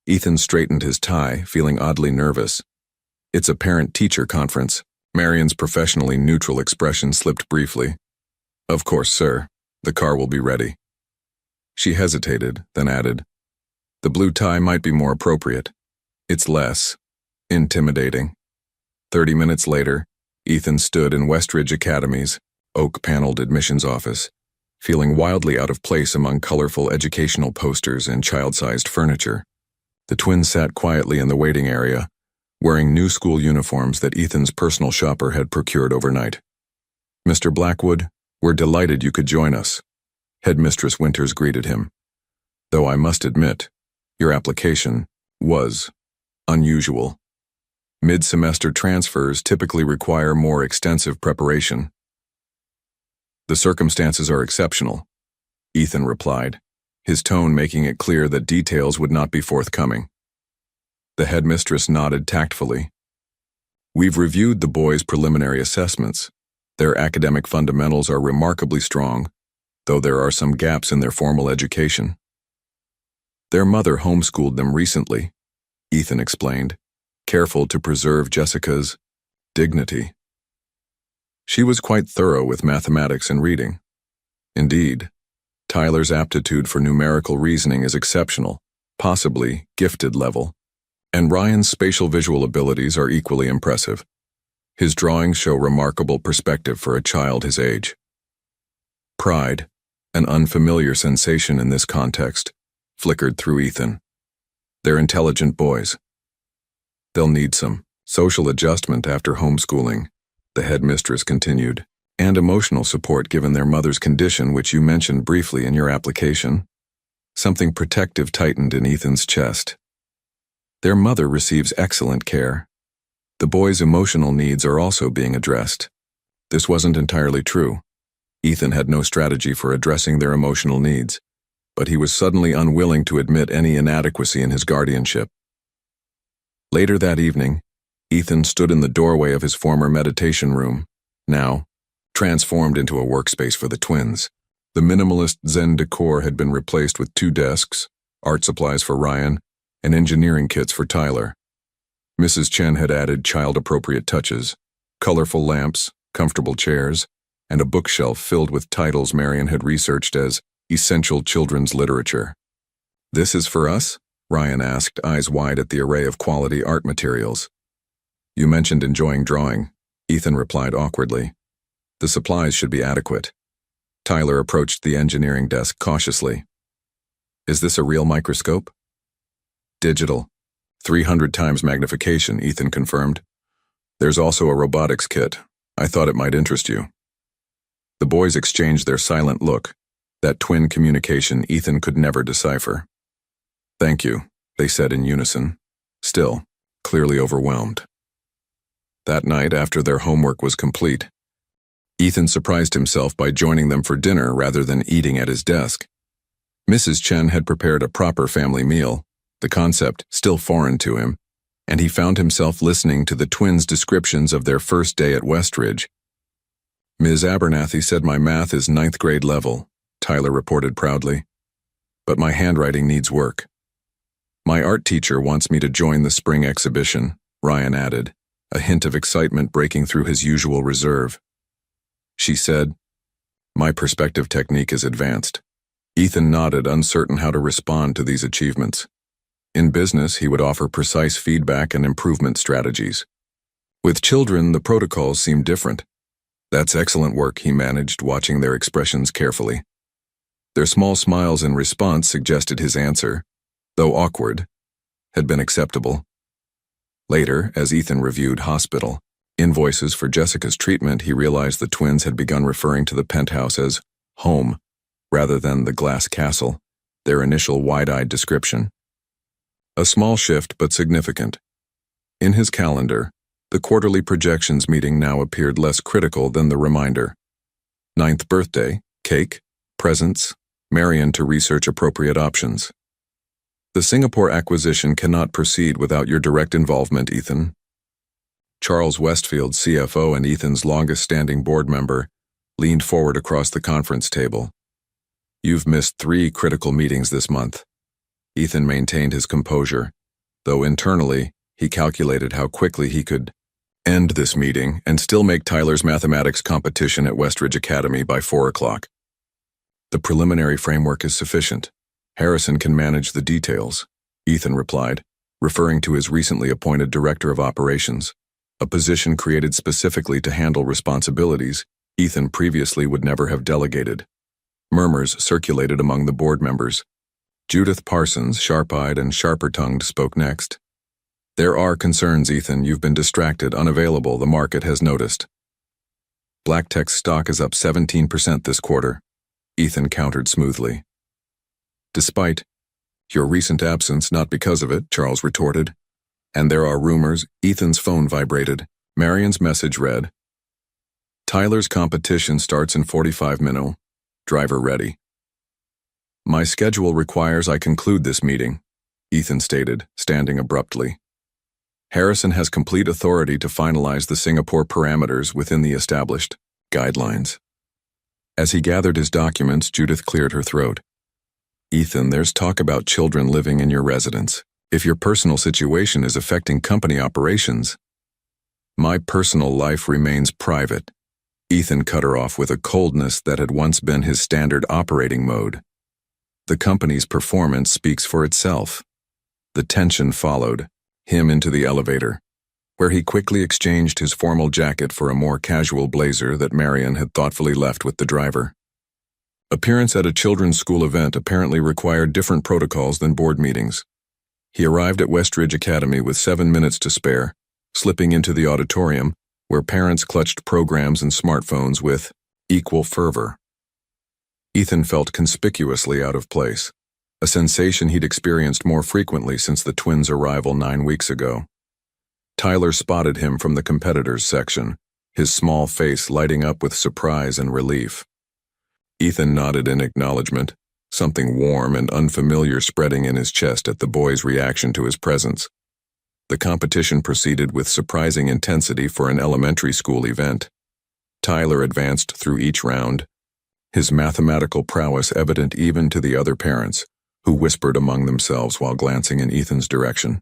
Ethan straightened his tie, feeling oddly nervous. "It's a parent-teacher conference." Marion's professionally neutral expression slipped briefly. "Of course, sir. The car will be ready." She hesitated, then added, "The blue tie might be more appropriate. It's less intimidating." 30 minutes later, Ethan stood in Westridge Academy's oak-paneled admissions office, feeling wildly out of place among colorful educational posters and child-sized furniture. The twins sat quietly in the waiting area, wearing new school uniforms that Ethan's personal shopper had procured overnight. "Mr. Blackwood, we're delighted you could join us," Headmistress Winters greeted him. "Though I must admit, your application was unusual. Mid-semester transfers typically require more extensive preparation." "The circumstances are exceptional," Ethan replied, his tone making it clear that details would not be forthcoming. The headmistress nodded tactfully. "We've reviewed the boys' preliminary assessments. Their academic fundamentals are remarkably strong, though there are some gaps in their formal education. Their mother homeschooled them recently," Ethan explained, careful to preserve Jessica's dignity. "She was quite thorough with mathematics and reading. Indeed, Tyler's aptitude for numerical reasoning is exceptional, possibly gifted level, and Ryan's spatial visual abilities are equally impressive. His drawings show remarkable perspective for a child his age." Pride, an unfamiliar sensation in this context, flickered through Ethan. "They're intelligent boys. They'll need some social adjustment after homeschooling," the headmistress continued, "and emotional support given their mother's condition, which you mentioned briefly in your application." Something protective tightened in Ethan's chest. "Their mother receives excellent care. The boys' emotional needs are also being addressed." This wasn't entirely true. Ethan had no strategy for addressing their emotional needs, but he was suddenly unwilling to admit any inadequacy in his guardianship. Later that evening, Ethan stood in the doorway of his former meditation room, now transformed into a workspace for the twins. The minimalist Zen decor had been replaced with 2 desks, art supplies for Ryan, and engineering kits for Tyler. Mrs. Chen had added child-appropriate touches, colorful lamps, comfortable chairs, and a bookshelf filled with titles Marion had researched as essential children's literature. "This is for us?" Ryan asked, eyes wide at the array of quality art materials. "You mentioned enjoying drawing," Ethan replied awkwardly. "The supplies should be adequate." Tyler approached the engineering desk cautiously. "Is this a real microscope?" "Digital. 300 times magnification," Ethan confirmed. "There's also a robotics kit. I thought it might interest you." The boys exchanged their silent look, that twin communication Ethan could never decipher. "Thank you," they said in unison, still clearly overwhelmed. That night, after their homework was complete, Ethan surprised himself by joining them for dinner rather than eating at his desk. Mrs. Chen had prepared a proper family meal, the concept still foreign to him, and he found himself listening to the twins' descriptions of their first day at Westridge. "Ms. Abernathy said my math is 9th grade level," Tyler reported proudly. "But my handwriting needs work." "My art teacher wants me to join the spring exhibition," Ryan added, a hint of excitement breaking through his usual reserve. "She said, my perspective technique is advanced." Ethan nodded, uncertain how to respond to these achievements. In business, he would offer precise feedback and improvement strategies. With children, the protocols seemed different. "That's excellent work," he managed, watching their expressions carefully. Their small smiles in response suggested his answer, though awkward, had been acceptable. Later, as Ethan reviewed hospital invoices for Jessica's treatment, he realized the twins had begun referring to the penthouse as home rather than the glass castle, their initial wide-eyed description. A small shift, but significant. In his calendar, the quarterly projections meeting now appeared less critical than the reminder. 9th birthday, cake, presents, Marion to research appropriate options. "The Singapore acquisition cannot proceed without your direct involvement, Ethan." Charles Westfield, CFO and Ethan's longest-standing board member, leaned forward across the conference table. "You've missed 3 critical meetings this month." Ethan maintained his composure, though internally he calculated how quickly he could end this meeting and still make Tyler's mathematics competition at Westridge Academy by 4 o'clock. "The preliminary framework is sufficient. Harrison can manage the details," Ethan replied, referring to his recently appointed Director of Operations, a position created specifically to handle responsibilities Ethan previously would never have delegated. Murmurs circulated among the board members. Judith Parsons, sharp-eyed and sharper-tongued, spoke next. There are concerns, Ethan. You've been distracted, unavailable. The market has noticed. Black Tech's stock is up 17% this quarter, Ethan countered smoothly. Despite your recent absence, not because of it, Charles retorted. And there are rumors. Ethan's phone vibrated. Marion's message read, Tyler's competition starts in 45 minutes. Driver ready. My schedule requires I conclude this meeting, Ethan stated, standing abruptly. Harrison has complete authority to finalize the Singapore parameters within the established guidelines. As he gathered his documents, Judith cleared her throat. Ethan, there's talk about children living in your residence. If your personal situation is affecting company operations, my personal life remains private. Ethan cut her off with a coldness that had once been his standard operating mode. The company's performance speaks for itself. The tension followed him into the elevator, where he quickly exchanged his formal jacket for a more casual blazer that Marion had thoughtfully left with the driver. Appearance at a children's school event apparently required different protocols than board meetings. He arrived at Westridge Academy with 7 minutes to spare, slipping into the auditorium, where parents clutched programs and smartphones with equal fervor. Ethan felt conspicuously out of place, a sensation he'd experienced more frequently since the twins' arrival 9 weeks ago. Tyler spotted him from the competitors section, his small face lighting up with surprise and relief. Ethan nodded in acknowledgement, something warm and unfamiliar spreading in his chest at the boy's reaction to his presence. The competition proceeded with surprising intensity for an elementary school event. Tyler advanced through each round, his mathematical prowess evident even to the other parents, who whispered among themselves while glancing in Ethan's direction.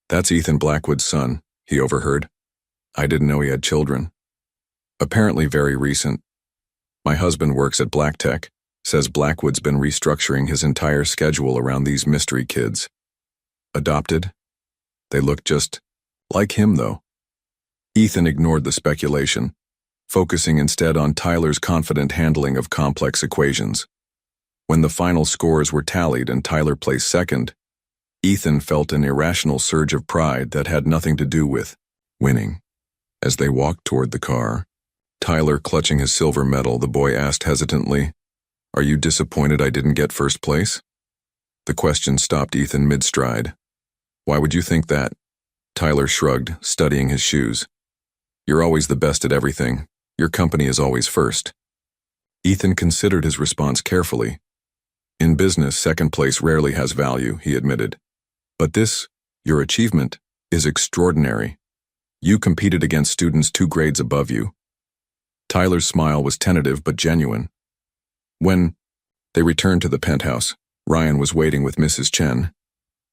That's Ethan Blackwood's son, he overheard. I didn't know he had children. Apparently very recent. My husband works at Black Tech, says Blackwood's been restructuring his entire schedule around these mystery kids. Adopted? They look just like him, though. Ethan ignored the speculation, focusing instead on Tyler's confident handling of complex equations. When the final scores were tallied and Tyler placed second, Ethan felt an irrational surge of pride that had nothing to do with winning. As they walked toward the car, Tyler clutching his silver medal, the boy asked hesitantly, Are you disappointed I didn't get first place? The question stopped Ethan mid-stride. Why would you think that? Tyler shrugged, studying his shoes. You're always the best at everything. Your company is always first. Ethan considered his response carefully. In business, second place rarely has value, he admitted. But this, your achievement, is extraordinary. You competed against students 2 grades above you. Tyler's smile was tentative but genuine. When they returned to the penthouse, Ryan was waiting with Mrs. Chen.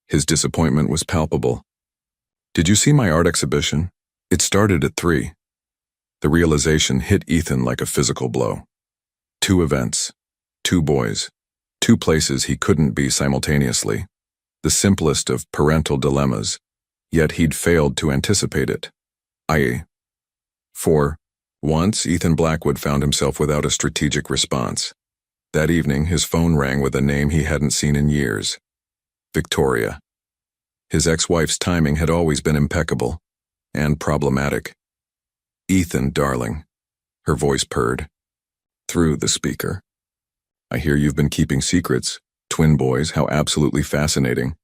His disappointment was palpable. Did you see my art exhibition? It started at 3. The realization hit Ethan like a physical blow. 2 events, 2 boys, 2 places he couldn't be simultaneously. The simplest of parental dilemmas, yet he'd failed to anticipate it. For once, Ethan Blackwood found himself without a strategic response. That evening, his phone rang with a name he hadn't seen in years. Victoria. His ex-wife's timing had always been impeccable and problematic. Ethan, darling, her voice purred through the speaker. I hear you've been keeping secrets. Twin boys, how absolutely fascinating.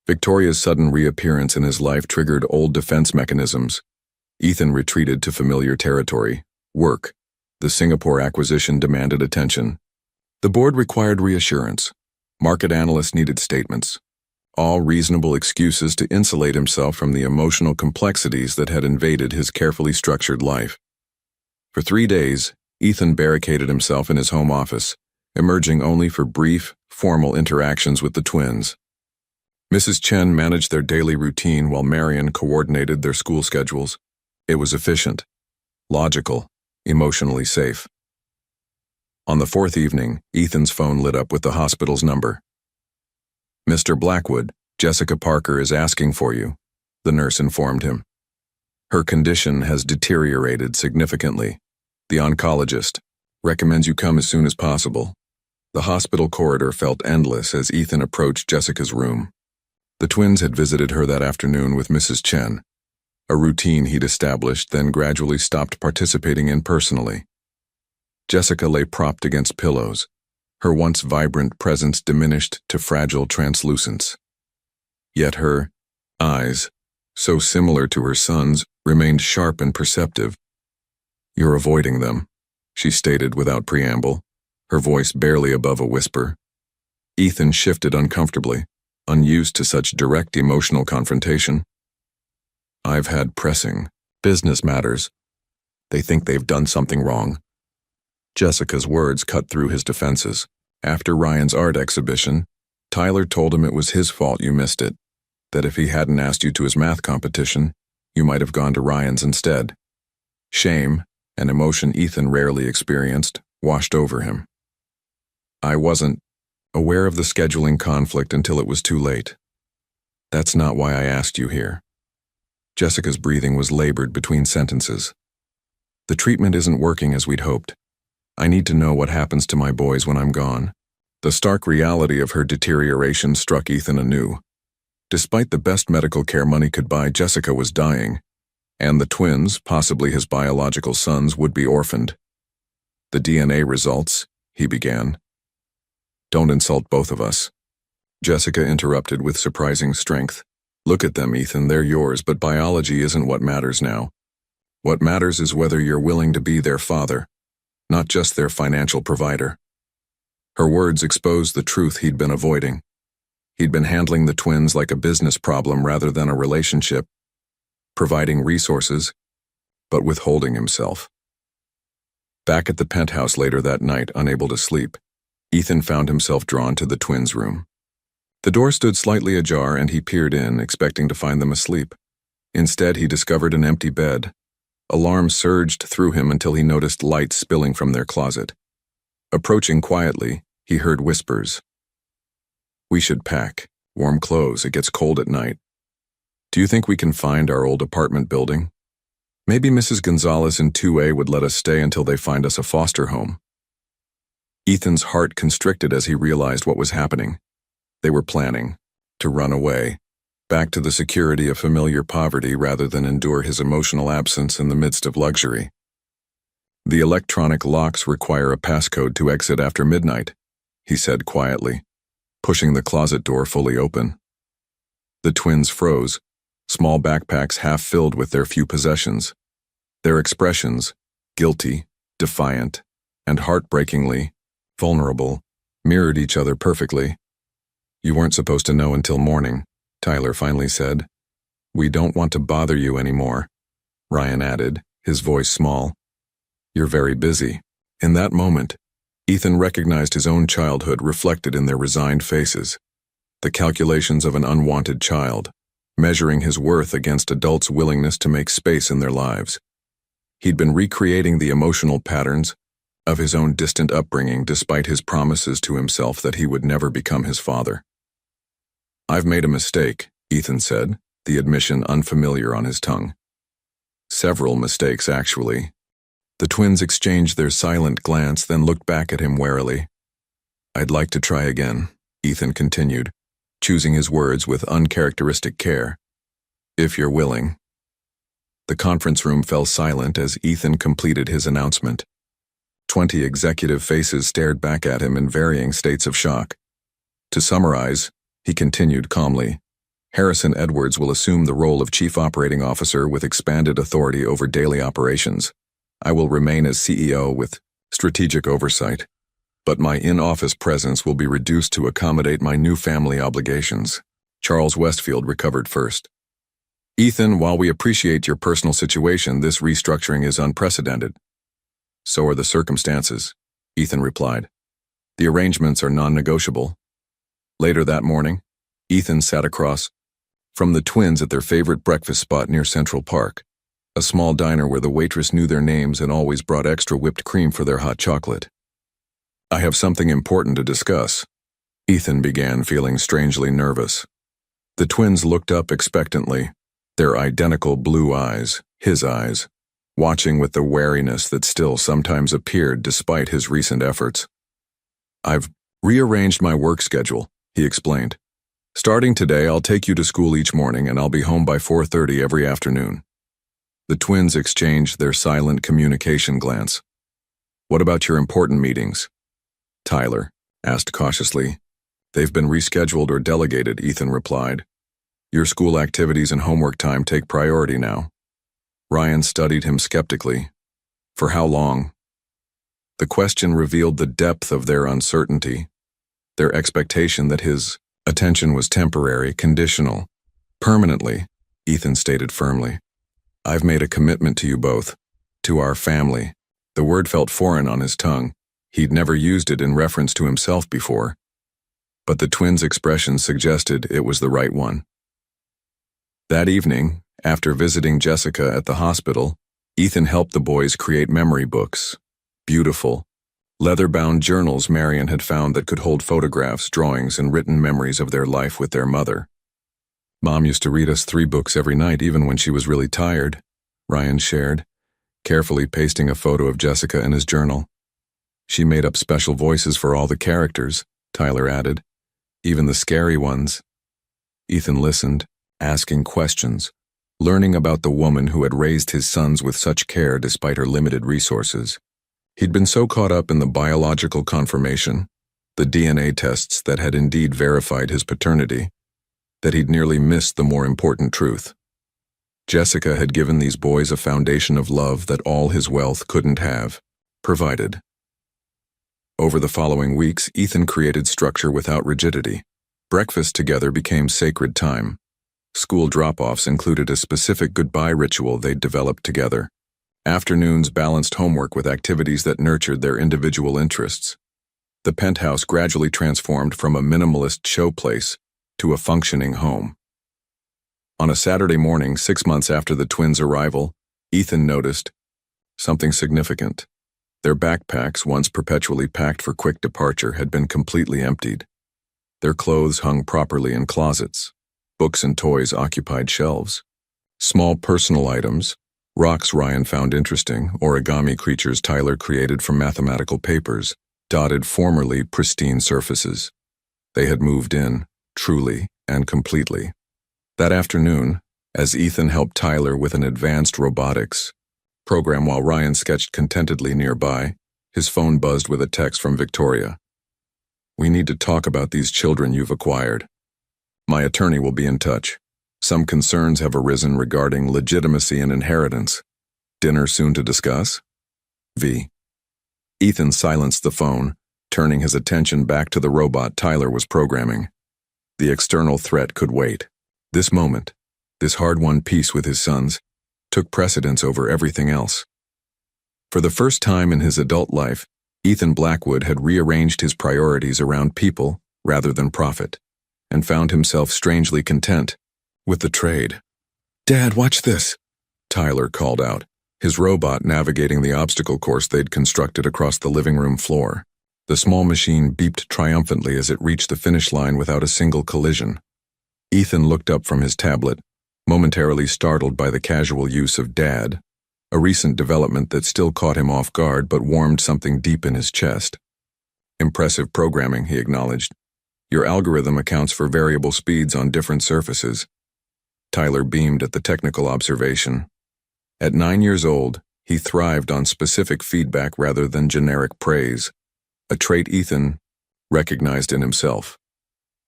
Victoria's sudden reappearance in his life triggered old defense mechanisms. Ethan retreated to familiar territory. Work. The Singapore acquisition demanded attention. The board required reassurance. Market analysts needed statements. All reasonable excuses to insulate himself from the emotional complexities that had invaded his carefully structured life. For 3 days, Ethan barricaded himself in his home office, emerging only for brief, formal interactions with the twins. Mrs. Chen managed their daily routine while Marion coordinated their school schedules. It was efficient, logical, emotionally safe. On the 4th evening, Ethan's phone lit up with the hospital's number. Mr. Blackwood, Jessica Parker is asking for you, the nurse informed him. Her condition has deteriorated significantly. The oncologist recommends you come as soon as possible. The hospital corridor felt endless as Ethan approached Jessica's room. The twins had visited her that afternoon with Mrs. Chen, a routine he'd established, then gradually stopped participating in personally. Jessica lay propped against pillows, her once vibrant presence diminished to fragile translucence. Yet her eyes, so similar to her son's, remained sharp and perceptive. "You're avoiding them," she stated without preamble, her voice barely above a whisper. Ethan shifted uncomfortably, unused to such direct emotional confrontation. "I've had pressing business matters. They think they've done something wrong." Jessica's words cut through his defenses. After Ryan's art exhibition, Tyler told him it was his fault you missed it, that if he hadn't asked you to his math competition, you might have gone to Ryan's instead. Shame, an emotion Ethan rarely experienced, washed over him. "I wasn't aware of the scheduling conflict until it was too late. That's not why I asked you here." Jessica's breathing was labored between sentences. "The treatment isn't working as we'd hoped. I need to know what happens to my boys when I'm gone." The stark reality of her deterioration struck Ethan anew. Despite the best medical care money could buy, Jessica was dying, and the twins, possibly his biological sons, would be orphaned. "The DNA results," he began. "Don't insult both of us," Jessica interrupted with surprising strength. "Look at them, Ethan, they're yours, but biology isn't what matters now. What matters is whether you're willing to be their father, not just their financial provider." Her words exposed the truth he'd been avoiding. He'd been handling the twins like a business problem rather than a relationship, providing resources, but withholding himself. Back at the penthouse later that night, unable to sleep, Ethan found himself drawn to the twins' room. The door stood slightly ajar and he peered in, expecting to find them asleep. Instead, he discovered an empty bed. Alarm surged through him until he noticed light spilling from their closet. Approaching quietly, he heard whispers. "We should pack. Warm clothes, it gets cold at night. Do you think we can find our old apartment building? Maybe Mrs. Gonzalez in 2A would let us stay until they find us a foster home." Ethan's heart constricted as he realized what was happening. They were planning to run away, back to the security of familiar poverty rather than endure his emotional absence in the midst of luxury. "The electronic locks require a passcode to exit after midnight," he said quietly, pushing the closet door fully open. The twins froze, small backpacks half filled with their few possessions. Their expressions, guilty, defiant, and heartbreakingly vulnerable, mirrored each other perfectly. "You weren't supposed to know until morning," Tyler finally said. "We don't want to bother you anymore," Ryan added, his voice small. "You're very busy." In that moment, Ethan recognized his own childhood reflected in their resigned faces, the calculations of an unwanted child, measuring his worth against adults' willingness to make space in their lives. He'd been recreating the emotional patterns of his own distant upbringing despite his promises to himself that he would never become his father. "I've made a mistake," Ethan said, the admission unfamiliar on his tongue. "Several mistakes, actually." The twins exchanged their silent glance, then looked back at him warily. "I'd like to try again," Ethan continued, choosing his words with uncharacteristic care. "If you're willing." The conference room fell silent as Ethan completed his announcement. 20 executive faces stared back at him in varying states of shock. "To summarize," he continued calmly, "Harrison Edwards will assume the role of Chief Operating Officer with expanded authority over daily operations. I will remain as CEO with strategic oversight, but my in-office presence will be reduced to accommodate my new family obligations." Charles Westfield recovered first. "Ethan, while we appreciate your personal situation, this restructuring is unprecedented." "So are the circumstances," Ethan replied. "The arrangements are non-negotiable." Later that morning, Ethan sat across from the twins at their favorite breakfast spot near Central Park, a small diner where the waitress knew their names and always brought extra whipped cream for their hot chocolate. "I have something important to discuss," Ethan began, feeling strangely nervous. The twins looked up expectantly, their identical blue eyes, his eyes, watching with the wariness that still sometimes appeared despite his recent efforts. "I've rearranged my work schedule," he explained, Starting today, I'll take you to school each morning and I'll be home by 4:30 every afternoon. The twins exchanged their silent communication glance. What about your important meetings? Tyler asked cautiously. They've been rescheduled or delegated, Ethan replied. Your school activities and homework time take priority now. Ryan studied him skeptically. For how long? The question revealed the depth of their uncertainty, their expectation that his attention was temporary, conditional. Permanently, Ethan stated firmly. I've made a commitment to you both, to our family. The word felt foreign on his tongue. He'd never used it in reference to himself before. But the twins' expression suggested it was the right one. That evening, after visiting Jessica at the hospital, Ethan helped the boys create memory books. Beautiful, leather-bound journals Marion had found that could hold photographs, drawings, and written memories of their life with their mother. Mom used to read us 3 books every night even when she was really tired, Ryan shared, carefully pasting a photo of Jessica in his journal. She made up special voices for all the characters, Tyler added, even the scary ones. Ethan listened, asking questions, learning about the woman who had raised his sons with such care despite her limited resources. He'd been so caught up in the biological confirmation, the DNA tests that had indeed verified his paternity, that he'd nearly missed the more important truth. Jessica had given these boys a foundation of love that all his wealth couldn't have provided. Over the following weeks, Ethan created structure without rigidity. Breakfast together became sacred time. School drop-offs included a specific goodbye ritual they'd developed together. Afternoons balanced homework with activities that nurtured their individual interests. The penthouse gradually transformed from a minimalist showplace to a functioning home. On a Saturday morning, 6 months after the twins' arrival, Ethan noticed something significant. Their backpacks, once perpetually packed for quick departure, had been completely emptied. Their clothes hung properly in closets. Books and toys occupied shelves. Small personal items, rocks Ryan found interesting, origami creatures Tyler created from mathematical papers, dotted formerly pristine surfaces. They had moved in, truly and completely. That afternoon, as Ethan helped Tyler with an advanced robotics program while Ryan sketched contentedly nearby, his phone buzzed with a text from Victoria. We need to talk about these children you've acquired. My attorney will be in touch. Some concerns have arisen regarding legitimacy and inheritance. Dinner soon to discuss? V. Ethan silenced the phone, turning his attention back to the robot Tyler was programming. The external threat could wait. This moment, this hard-won peace with his sons, took precedence over everything else. For the first time in his adult life, Ethan Blackwood had rearranged his priorities around people rather than profit, and found himself strangely content with the trade. Dad, watch this, Tyler called out, his robot navigating the obstacle course they'd constructed across the living room floor. The small machine beeped triumphantly as it reached the finish line without a single collision. Ethan looked up from his tablet, momentarily startled by the casual use of Dad, a recent development that still caught him off guard but warmed something deep in his chest. Impressive programming, he acknowledged. Your algorithm accounts for variable speeds on different surfaces. Tyler beamed at the technical observation. At 9 years old, he thrived on specific feedback rather than generic praise, a trait Ethan recognized in himself.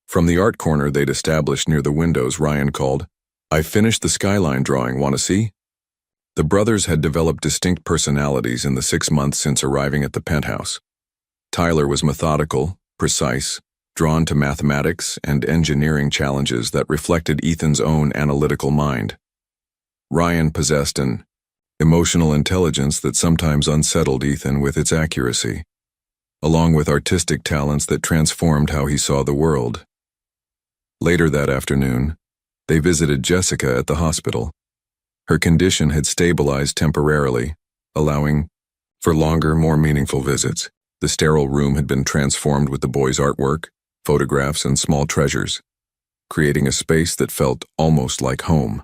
From the art corner they'd established near the windows, Ryan called, I finished the skyline drawing, want to see? The brothers had developed distinct personalities in the 6 months since arriving at the penthouse. Tyler was methodical, precise, drawn to mathematics and engineering challenges that reflected Ethan's own analytical mind. Ryan possessed an emotional intelligence that sometimes unsettled Ethan with its accuracy, along with artistic talents that transformed how he saw the world. Later that afternoon, they visited Jessica at the hospital. Her condition had stabilized temporarily, allowing for longer, more meaningful visits. The sterile room had been transformed with the boys' artwork, photographs, and small treasures, creating a space that felt almost like home.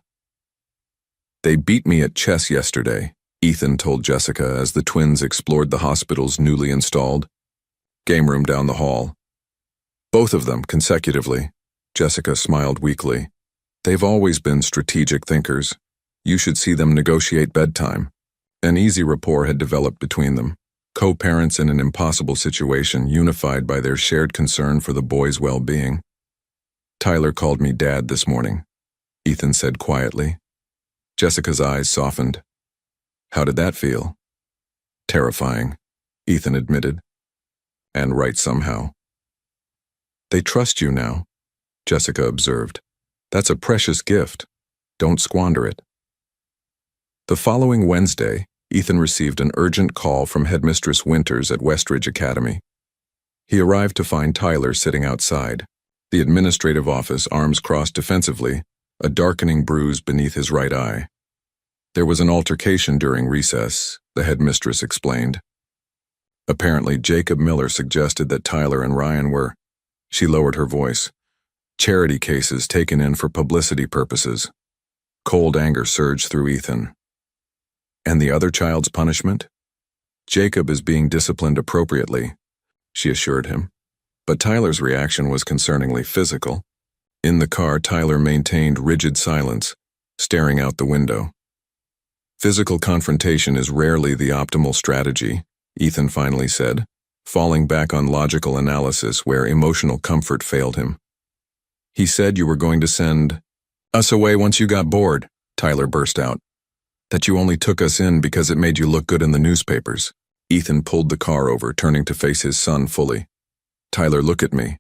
They beat me at chess yesterday, Ethan told Jessica as the twins explored the hospital's newly installed game room down the hall. Both of them consecutively. Jessica smiled weakly. They've always been strategic thinkers. You should see them negotiate bedtime. An easy rapport had developed between them. Co-parents in an impossible situation, unified by their shared concern for the boy's well-being. Tyler called me Dad this morning, Ethan said quietly. Jessica's eyes softened. How did that feel? Terrifying, Ethan admitted. And right somehow. They trust you now, Jessica observed. That's a precious gift. Don't squander it. The following Wednesday, Ethan received an urgent call from Headmistress Winters at Westridge Academy. He arrived to find Tyler sitting outside, the administrative office, arms crossed defensively, a darkening bruise beneath his right eye. There was an altercation during recess, the headmistress explained. Apparently, Jacob Miller suggested that Tyler and Ryan were, she lowered her voice, charity cases taken in for publicity purposes. Cold anger surged through Ethan. And the other child's punishment? Jacob is being disciplined appropriately, she assured him. But Tyler's reaction was concerningly physical. In the car, Tyler maintained rigid silence, staring out the window. Physical confrontation is rarely the optimal strategy, Ethan finally said, falling back on logical analysis where emotional comfort failed him. He said you were going to send us away once you got bored, Tyler burst out. That you only took us in because it made you look good in the newspapers. Ethan pulled the car over, turning to face his son fully. Tyler, look at me.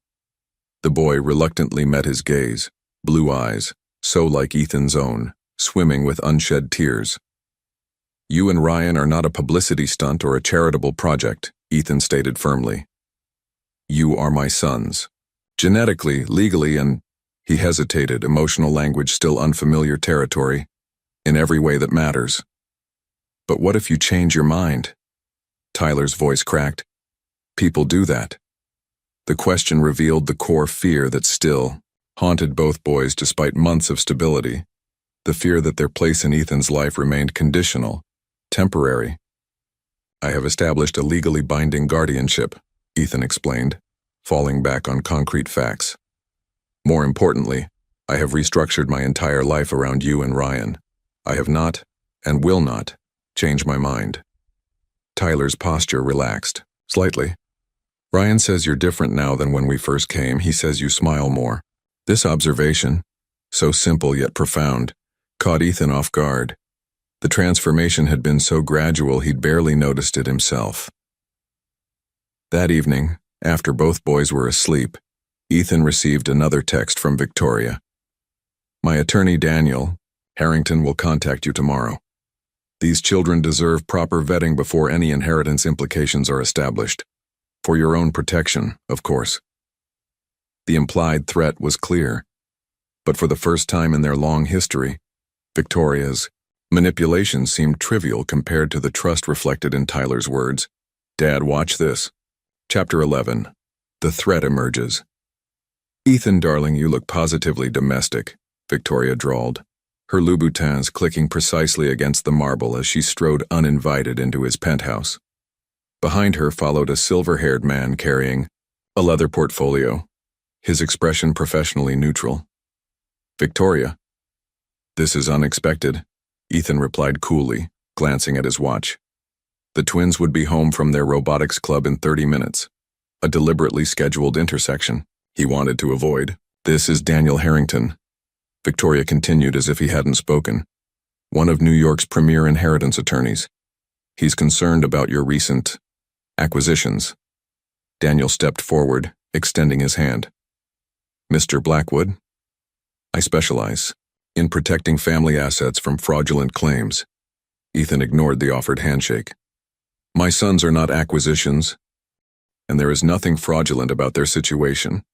The boy reluctantly met his gaze, blue eyes, so like Ethan's own, swimming with unshed tears. You and Ryan are not a publicity stunt or a charitable project, Ethan stated firmly. You are my sons. Genetically, legally, and, he hesitated, emotional language still unfamiliar territory, in every way that matters. But what if you change your mind? Tyler's voice cracked. People do that. The question revealed the core fear that still haunted both boys despite months of stability, the fear that their place in Ethan's life remained conditional, temporary. I have established a legally binding guardianship, Ethan explained, falling back on concrete facts. More importantly, I have restructured my entire life around you and Ryan. I have not, and will not, change my mind. Tyler's posture relaxed, slightly. Ryan says you're different now than when we first came. He says you smile more. This observation, so simple yet profound, caught Ethan off guard. The transformation had been so gradual he'd barely noticed it himself. That evening, after both boys were asleep, Ethan received another text from Victoria. My attorney Daniel Harrington will contact you tomorrow. These children deserve proper vetting before any inheritance implications are established. For your own protection, of course. The implied threat was clear, but for the first time in their long history, Victoria's manipulations seemed trivial compared to the trust reflected in Tyler's words. Dad, watch this. Chapter 11. The threat emerges. Ethan, darling, you look positively domestic, Victoria drawled, her Louboutins clicking precisely against the marble as she strode uninvited into his penthouse. Behind her followed a silver-haired man carrying a leather portfolio, his expression professionally neutral. Victoria. This is unexpected, Ethan replied coolly, glancing at his watch. The twins would be home from their robotics club in 30 minutes, a deliberately scheduled intersection he wanted to avoid. This is Daniel Harrington, Victoria continued as if he hadn't spoken, one of New York's premier inheritance attorneys. He's concerned about your recent acquisitions. Daniel stepped forward, extending his hand. Mr. Blackwood, I specialize in protecting family assets from fraudulent claims. Ethan ignored the offered handshake. My sons are not acquisitions, and there is nothing fraudulent about their situation.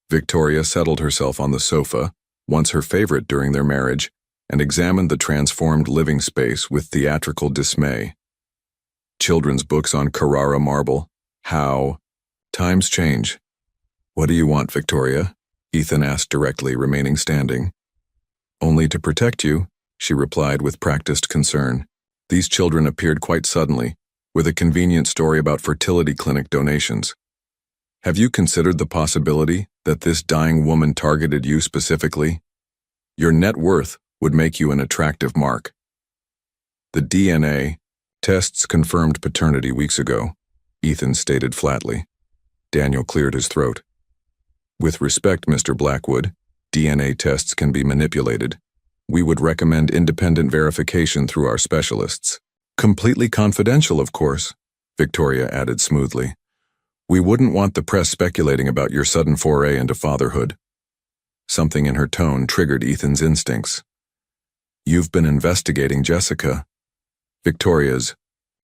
Victoria settled herself on the sofa, once her favorite during their marriage, and examined the transformed living space with theatrical dismay. Children's books on Carrara marble. How? Times change. What do you want, Victoria? Ethan asked directly, remaining standing. Only to protect you, she replied with practiced concern. These children appeared quite suddenly, with a convenient story about fertility clinic donations. Have you considered the possibility that that this dying woman targeted you specifically? Your net worth would make you an attractive mark. The DNA tests confirmed paternity weeks ago, Ethan stated flatly. Daniel cleared his throat. With respect, Mr. Blackwood, DNA tests can be manipulated. We would recommend independent verification through our specialists. Completely confidential, of course, Victoria added smoothly. We wouldn't want the press speculating about your sudden foray into fatherhood. Something in her tone triggered Ethan's instincts. You've been investigating Jessica. Victoria's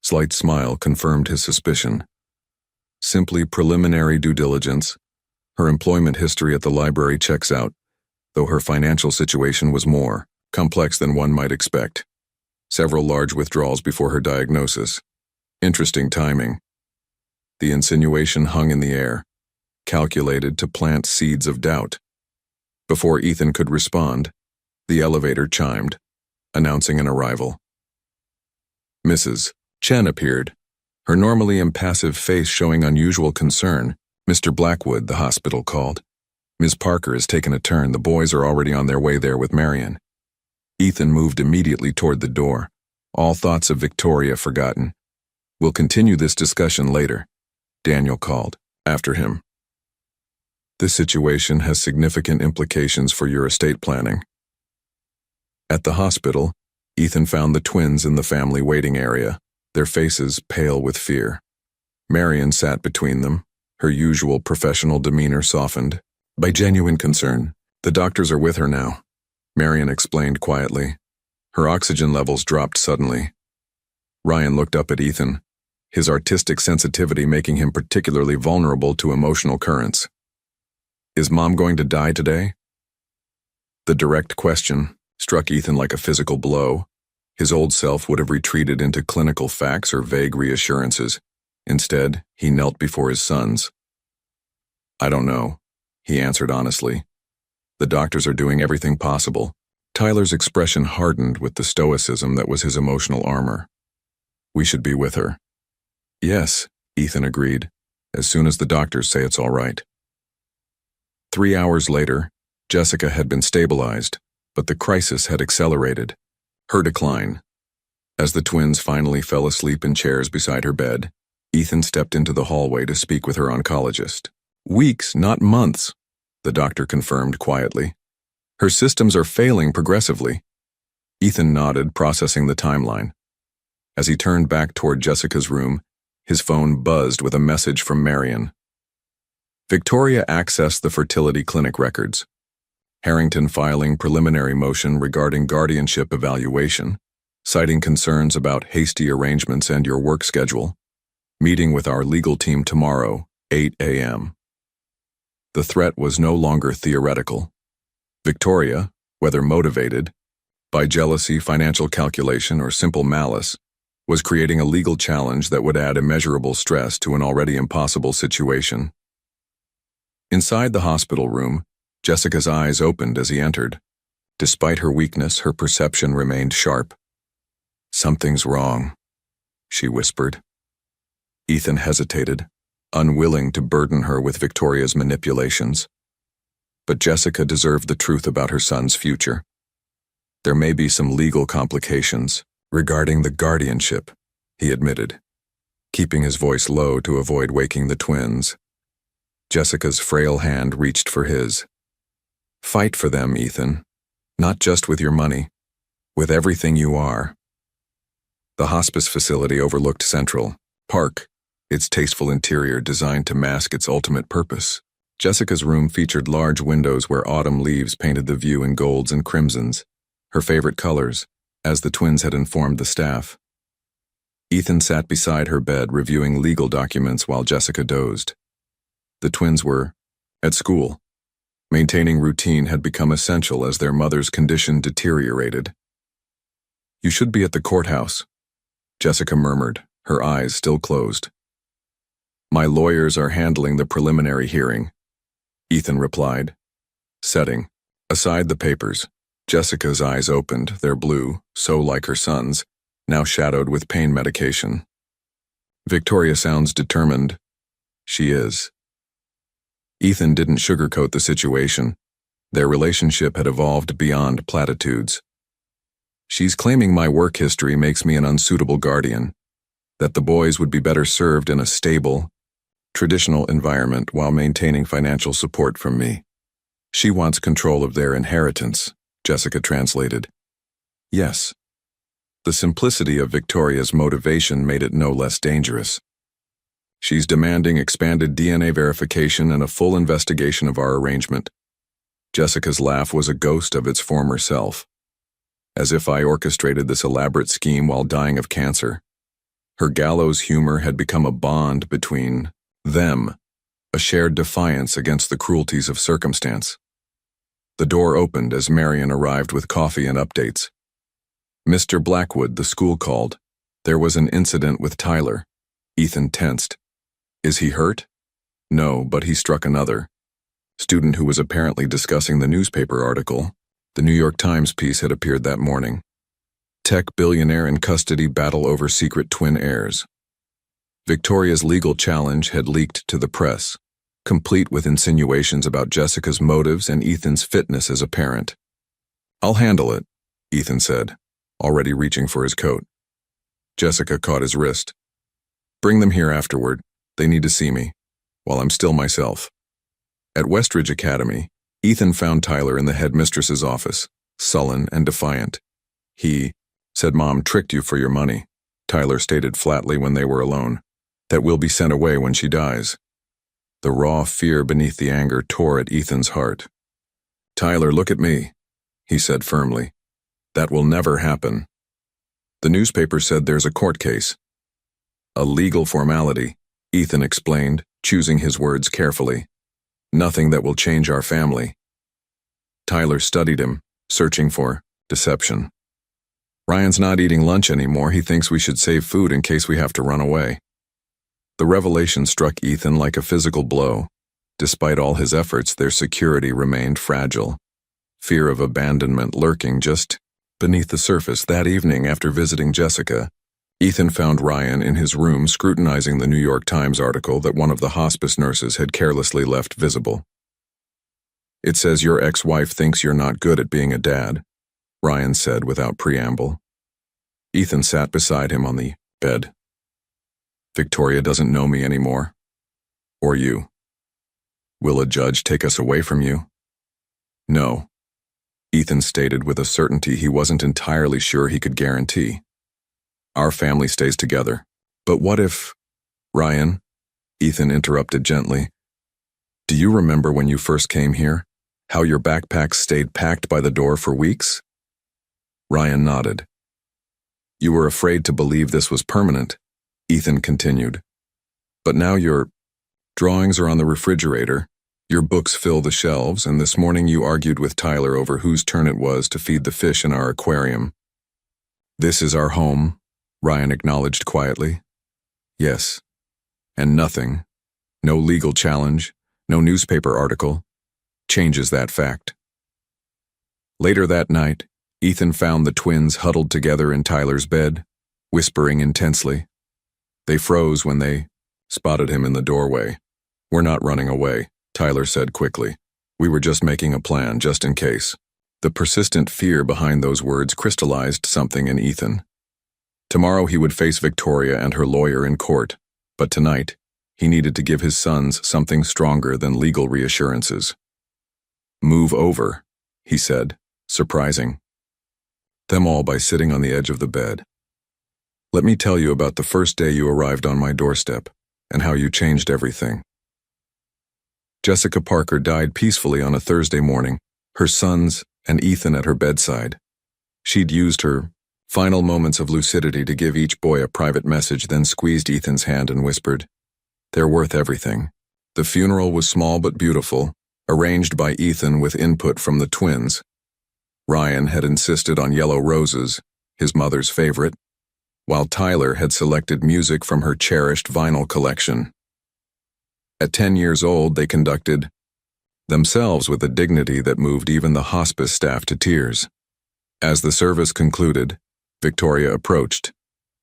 slight smile confirmed his suspicion. Simply preliminary due diligence. Her employment history at the library checks out, though her financial situation was more complex than one might expect. Several large withdrawals before her diagnosis. Interesting timing. The insinuation hung in the air, calculated to plant seeds of doubt. Before Ethan could respond, the elevator chimed, announcing an arrival. Mrs. Chen appeared, her normally impassive face showing unusual concern. Mr. Blackwood, the hospital called. Ms. Parker has taken a turn. The boys are already on their way there with Marion. Ethan moved immediately toward the door, all thoughts of Victoria forgotten. We'll continue this discussion later, Daniel called after him. This situation has significant implications for your estate planning. At the hospital, Ethan found the twins in the family waiting area, their faces pale with fear. Marion sat between them, her usual professional demeanor softened by genuine concern. The doctors are with her now, Marion explained quietly. Her oxygen levels dropped suddenly. Ryan looked up at Ethan, his artistic sensitivity making him particularly vulnerable to emotional currents. Is Mom going to die today? The direct question struck Ethan like a physical blow. His old self would have retreated into clinical facts or vague reassurances. Instead, he knelt before his sons. I don't know, he answered honestly. The doctors are doing everything possible. Tyler's expression hardened with the stoicism that was his emotional armor. We should be with her. Yes, Ethan agreed, as soon as the doctors say it's all right. 3 hours later, Jessica had been stabilized, but the crisis had accelerated. Her decline. As the twins finally fell asleep in chairs beside her bed, Ethan stepped into the hallway to speak with her oncologist. Weeks, not months, the doctor confirmed quietly. Her systems are failing progressively. Ethan nodded, processing the timeline. As he turned back toward Jessica's room, his phone buzzed with a message from Marion. Victoria accessed the fertility clinic records. Harrington filing preliminary motion regarding guardianship evaluation, citing concerns about hasty arrangements and your work schedule. Meeting with our legal team tomorrow, 8 a.m. The threat was no longer theoretical. Victoria, whether motivated by jealousy, financial calculation, or simple malice, was creating a legal challenge that would add immeasurable stress to an already impossible situation. Inside the hospital room, Jessica's eyes opened as he entered. Despite her weakness, her perception remained sharp. Something's wrong, she whispered. Ethan hesitated, unwilling to burden her with Victoria's manipulations. But Jessica deserved the truth about her son's future. There may be some legal complications regarding the guardianship, he admitted, keeping his voice low to avoid waking the twins. Jessica's frail hand reached for his. Fight for them, Ethan. Not just with your money, with everything you are. The hospice facility overlooked Central Park, its tasteful interior designed to mask its ultimate purpose. Jessica's room featured large windows where autumn leaves painted the view in golds and crimsons, her favorite colors, as the twins had informed the staff. Ethan sat beside her bed reviewing legal documents while Jessica dozed. The twins were at school. Maintaining routine had become essential as their mother's condition deteriorated. You should be at the courthouse, Jessica murmured, her eyes still closed. My lawyers are handling the preliminary hearing, Ethan replied. Setting aside the papers, Jessica's eyes opened, their blue, so like her son's, now shadowed with pain medication. Victoria sounds determined. She is. Ethan didn't sugarcoat the situation. Their relationship had evolved beyond platitudes. She's claiming my work history makes me an unsuitable guardian, that the boys would be better served in a stable, traditional environment while maintaining financial support from me. She wants control of their inheritance, Jessica translated. Yes. The simplicity of Victoria's motivation made it no less dangerous. She's demanding expanded DNA verification and a full investigation of our arrangement. Jessica's laugh was a ghost of its former self, as if I orchestrated this elaborate scheme while dying of cancer. Her gallows humor had become a bond between them, a shared defiance against the cruelties of circumstance. The door opened as Marion arrived with coffee and updates. Mr. Blackwood, the school called. There was an incident with Tyler. Ethan tensed. Is he hurt? No, but he struck another student who was apparently discussing the newspaper article. The New York Times piece had appeared that morning. Tech billionaire in custody battle over secret twin heirs. Victoria's legal challenge had leaked to the press, complete with insinuations about Jessica's motives and Ethan's fitness as a parent. I'll handle it, Ethan said, already reaching for his coat. Jessica caught his wrist. Bring them here afterward. They need to see me, while I'm still myself. At Westridge Academy, Ethan found Tyler in the headmistress's office, sullen and defiant. He said Mom tricked you for your money, Tyler stated flatly when they were alone, that we'll be sent away when she dies. The raw fear beneath the anger tore at Ethan's heart. Tyler, look at me, he said firmly. That will never happen. The newspaper said there's a court case. A legal formality, Ethan explained, choosing his words carefully. Nothing that will change our family. Tyler studied him, searching for deception. Ryan's not eating lunch anymore. He thinks we should save food in case we have to run away. The revelation struck Ethan like a physical blow. Despite all his efforts, their security remained fragile. Fear of abandonment lurking just beneath the surface. That evening, after visiting Jessica, Ethan found Ryan in his room scrutinizing the New York Times article that one of the hospice nurses had carelessly left visible. It says your ex-wife thinks you're not good at being a dad, Ryan said without preamble. Ethan sat beside him on the bed. Victoria doesn't know me anymore. Or you. Will a judge take us away from you? No, Ethan stated with a certainty he wasn't entirely sure he could guarantee. Our family stays together. But what if… Ryan, Ethan interrupted gently. Do you remember when you first came here? How your backpack stayed packed by the door for weeks? Ryan nodded. You were afraid to believe this was permanent, Ethan continued. But now your drawings are on the refrigerator, your books fill the shelves, and this morning you argued with Tyler over whose turn it was to feed the fish in our aquarium. This is our home, Ryan acknowledged quietly. Yes. And nothing, no legal challenge, no newspaper article, changes that fact. Later that night, Ethan found the twins huddled together in Tyler's bed, whispering intensely. They froze when they spotted him in the doorway. We're not running away, Tyler said quickly. We were just making a plan, just in case. The persistent fear behind those words crystallized something in Ethan. Tomorrow he would face Victoria and her lawyer in court, but tonight he needed to give his sons something stronger than legal reassurances. Move over, he said, surprising them all by sitting on the edge of the bed. Let me tell you about the first day you arrived on my doorstep and how you changed everything. Jessica Parker died peacefully on a Thursday morning, her sons and Ethan at her bedside. She'd used her final moments of lucidity to give each boy a private message, then squeezed Ethan's hand and whispered, "They're worth everything." The funeral was small but beautiful, arranged by Ethan with input from the twins. Ryan had insisted on yellow roses, his mother's favorite, while Tyler had selected music from her cherished vinyl collection. At 10 years old, they conducted themselves with a dignity that moved even the hospice staff to tears. As the service concluded, Victoria approached,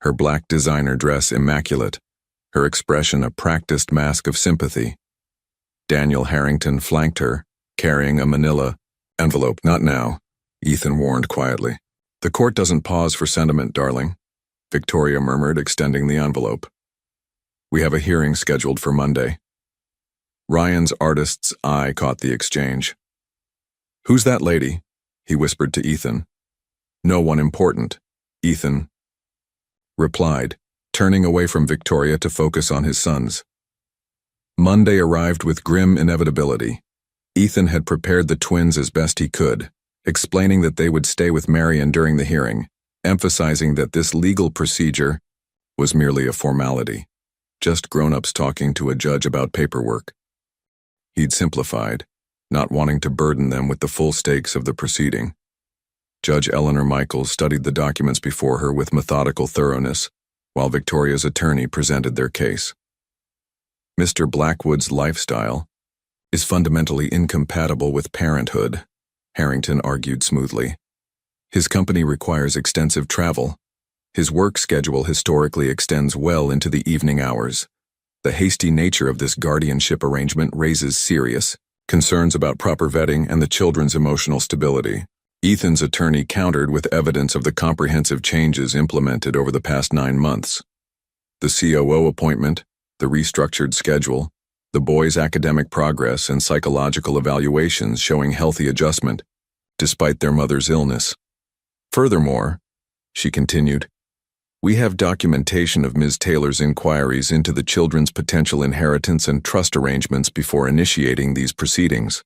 her black designer dress immaculate, her expression a practiced mask of sympathy. Daniel Harrington flanked her, carrying a manila envelope. Not now, Ethan warned quietly. The court doesn't pause for sentiment, darling, Victoria murmured, extending the envelope. We have a hearing scheduled for Monday. Ryan's artist's eye caught the exchange. Who's that lady? He whispered to Ethan. No one important, Ethan replied, turning away from Victoria to focus on his sons. Monday arrived with grim inevitability. Ethan had prepared the twins as best he could, explaining that they would stay with Marion during the hearing, emphasizing that this legal procedure was merely a formality, just grown-ups talking to a judge about paperwork. He'd simplified, not wanting to burden them with the full stakes of the proceeding. Judge Eleanor Michaels studied the documents before her with methodical thoroughness, while Victoria's attorney presented their case. Mr. Blackwood's lifestyle is fundamentally incompatible with parenthood, Harrington argued smoothly. His company requires extensive travel. His work schedule historically extends well into the evening hours. The hasty nature of this guardianship arrangement raises serious concerns about proper vetting and the children's emotional stability. Ethan's attorney countered with evidence of the comprehensive changes implemented over the past 9 months. The COO appointment, the restructured schedule, the boys' academic progress and psychological evaluations showing healthy adjustment, despite their mother's illness. Furthermore, she continued, we have documentation of Ms. Taylor's inquiries into the children's potential inheritance and trust arrangements before initiating these proceedings.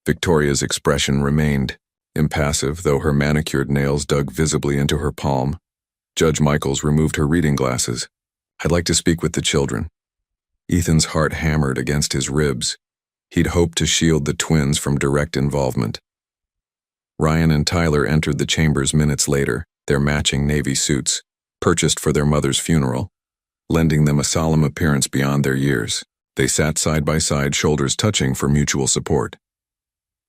Victoria's expression remained impassive, though her manicured nails dug visibly into her palm. Judge Michaels removed her reading glasses. I'd like to speak with the children. Ethan's heart hammered against his ribs. He'd hoped to shield the twins from direct involvement. Ryan and Tyler entered the chambers minutes later, their matching navy suits, purchased for their mother's funeral, lending them a solemn appearance beyond their years. They sat side by side, shoulders touching for mutual support.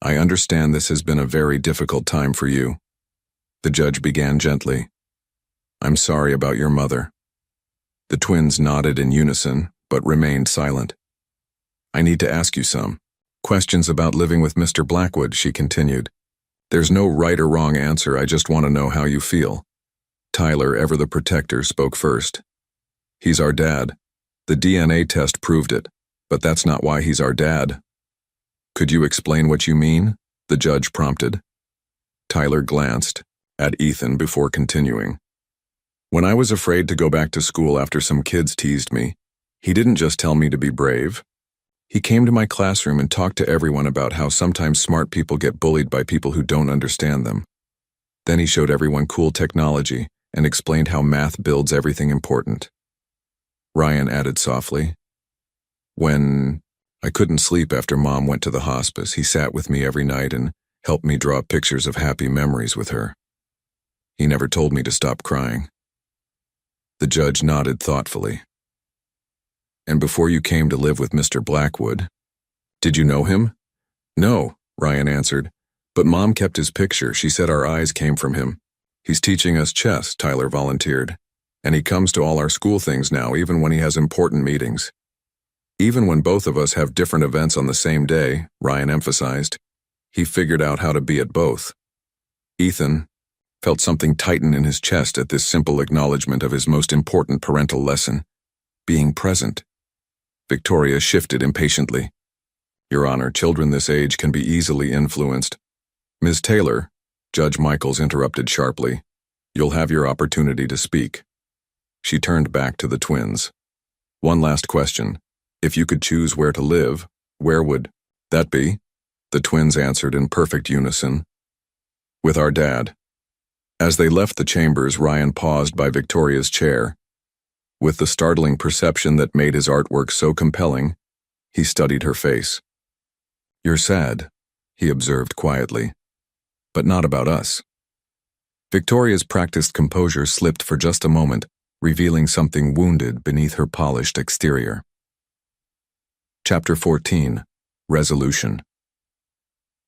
I understand this has been a very difficult time for you. The judge began gently. I'm sorry about your mother. The twins nodded in unison, but remained silent. I need to ask you some questions about living with Mr. Blackwood, she continued. There's no right or wrong answer, I just want to know how you feel. Tyler, ever the protector, spoke first. He's our dad. The DNA test proved it, but that's not why he's our dad. Could you explain what you mean? The judge prompted. Tyler glanced at Ethan before continuing. When I was afraid to go back to school after some kids teased me, he didn't just tell me to be brave. He came to my classroom and talked to everyone about how sometimes smart people get bullied by people who don't understand them. Then he showed everyone cool technology and explained how math builds everything important. Ryan added softly, when I couldn't sleep after Mom went to the hospice, he sat with me every night and helped me draw pictures of happy memories with her. He never told me to stop crying. The judge nodded thoughtfully. And before you came to live with Mr. Blackwood, did you know him? No, Ryan answered, but Mom kept his picture. She said our eyes came from him. He's teaching us chess, Tyler volunteered, and he comes to all our school things now, even when he has important meetings. Even when both of us have different events on the same day, Ryan emphasized, he figured out how to be at both. Ethan felt something tighten in his chest at this simple acknowledgement of his most important parental lesson, being present. Victoria shifted impatiently. Your Honor, children this age can be easily influenced. Ms. Taylor, Judge Michaels interrupted sharply, you'll have your opportunity to speak. She turned back to the twins. One last question. If you could choose where to live, where would that be? The twins answered in perfect unison. With our dad. As they left the chambers, Ryan paused by Victoria's chair. With the startling perception that made his artwork so compelling, he studied her face. You're sad, he observed quietly. But not about us. Victoria's practiced composure slipped for just a moment, revealing something wounded beneath her polished exterior. Chapter 14. Resolution.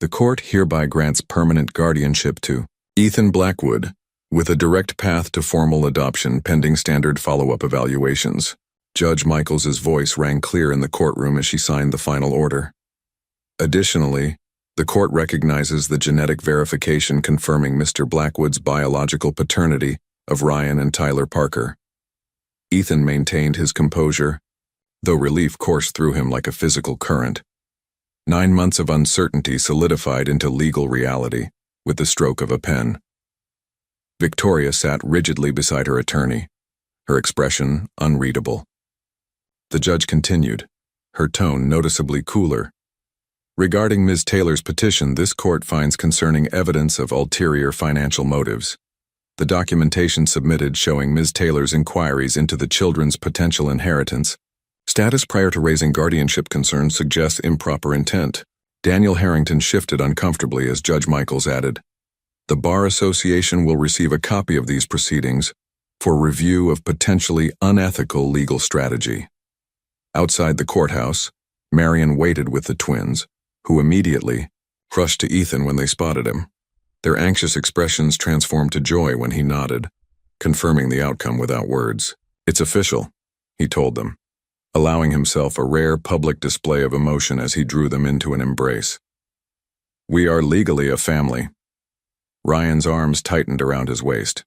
The court hereby grants permanent guardianship to Ethan Blackwood, with a direct path to formal adoption pending standard follow-up evaluations. Judge Michaels's voice rang clear in the courtroom as she signed the final order. Additionally, the court recognizes the genetic verification confirming Mr. Blackwood's biological paternity of Ryan and Tyler Parker. Ethan maintained his composure, though relief coursed through him like a physical current. 9 months of uncertainty solidified into legal reality with the stroke of a pen. Victoria sat rigidly beside her attorney, her expression unreadable. The judge continued, her tone noticeably cooler. Regarding Ms. Taylor's petition, this court finds concerning evidence of ulterior financial motives. The documentation submitted showing Ms. Taylor's inquiries into the children's potential inheritance status prior to raising guardianship concerns suggests improper intent. Daniel Harrington shifted uncomfortably as Judge Michaels added, "The Bar Association will receive a copy of these proceedings for review of potentially unethical legal strategy." Outside the courthouse, Marion waited with the twins, who immediately rushed to Ethan when they spotted him. Their anxious expressions transformed to joy when he nodded, confirming the outcome without words. "It's official," he told them, allowing himself a rare public display of emotion as he drew them into an embrace. "We are legally a family." Ryan's arms tightened around his waist.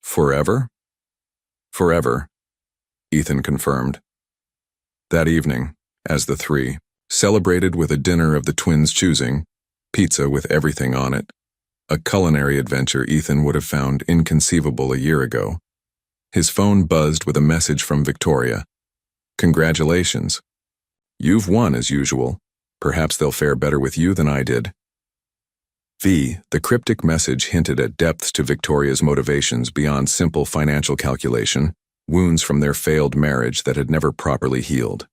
"Forever?" "Forever," Ethan confirmed. That evening, as the three celebrated with a dinner of the twins' choosing, pizza with everything on it, a culinary adventure Ethan would have found inconceivable a year ago, his phone buzzed with a message from Victoria. "Congratulations. You've won as usual. Perhaps they'll fare better with you than I did." The cryptic message hinted at depths to Victoria's motivations beyond simple financial calculation, wounds from their failed marriage that had never properly healed.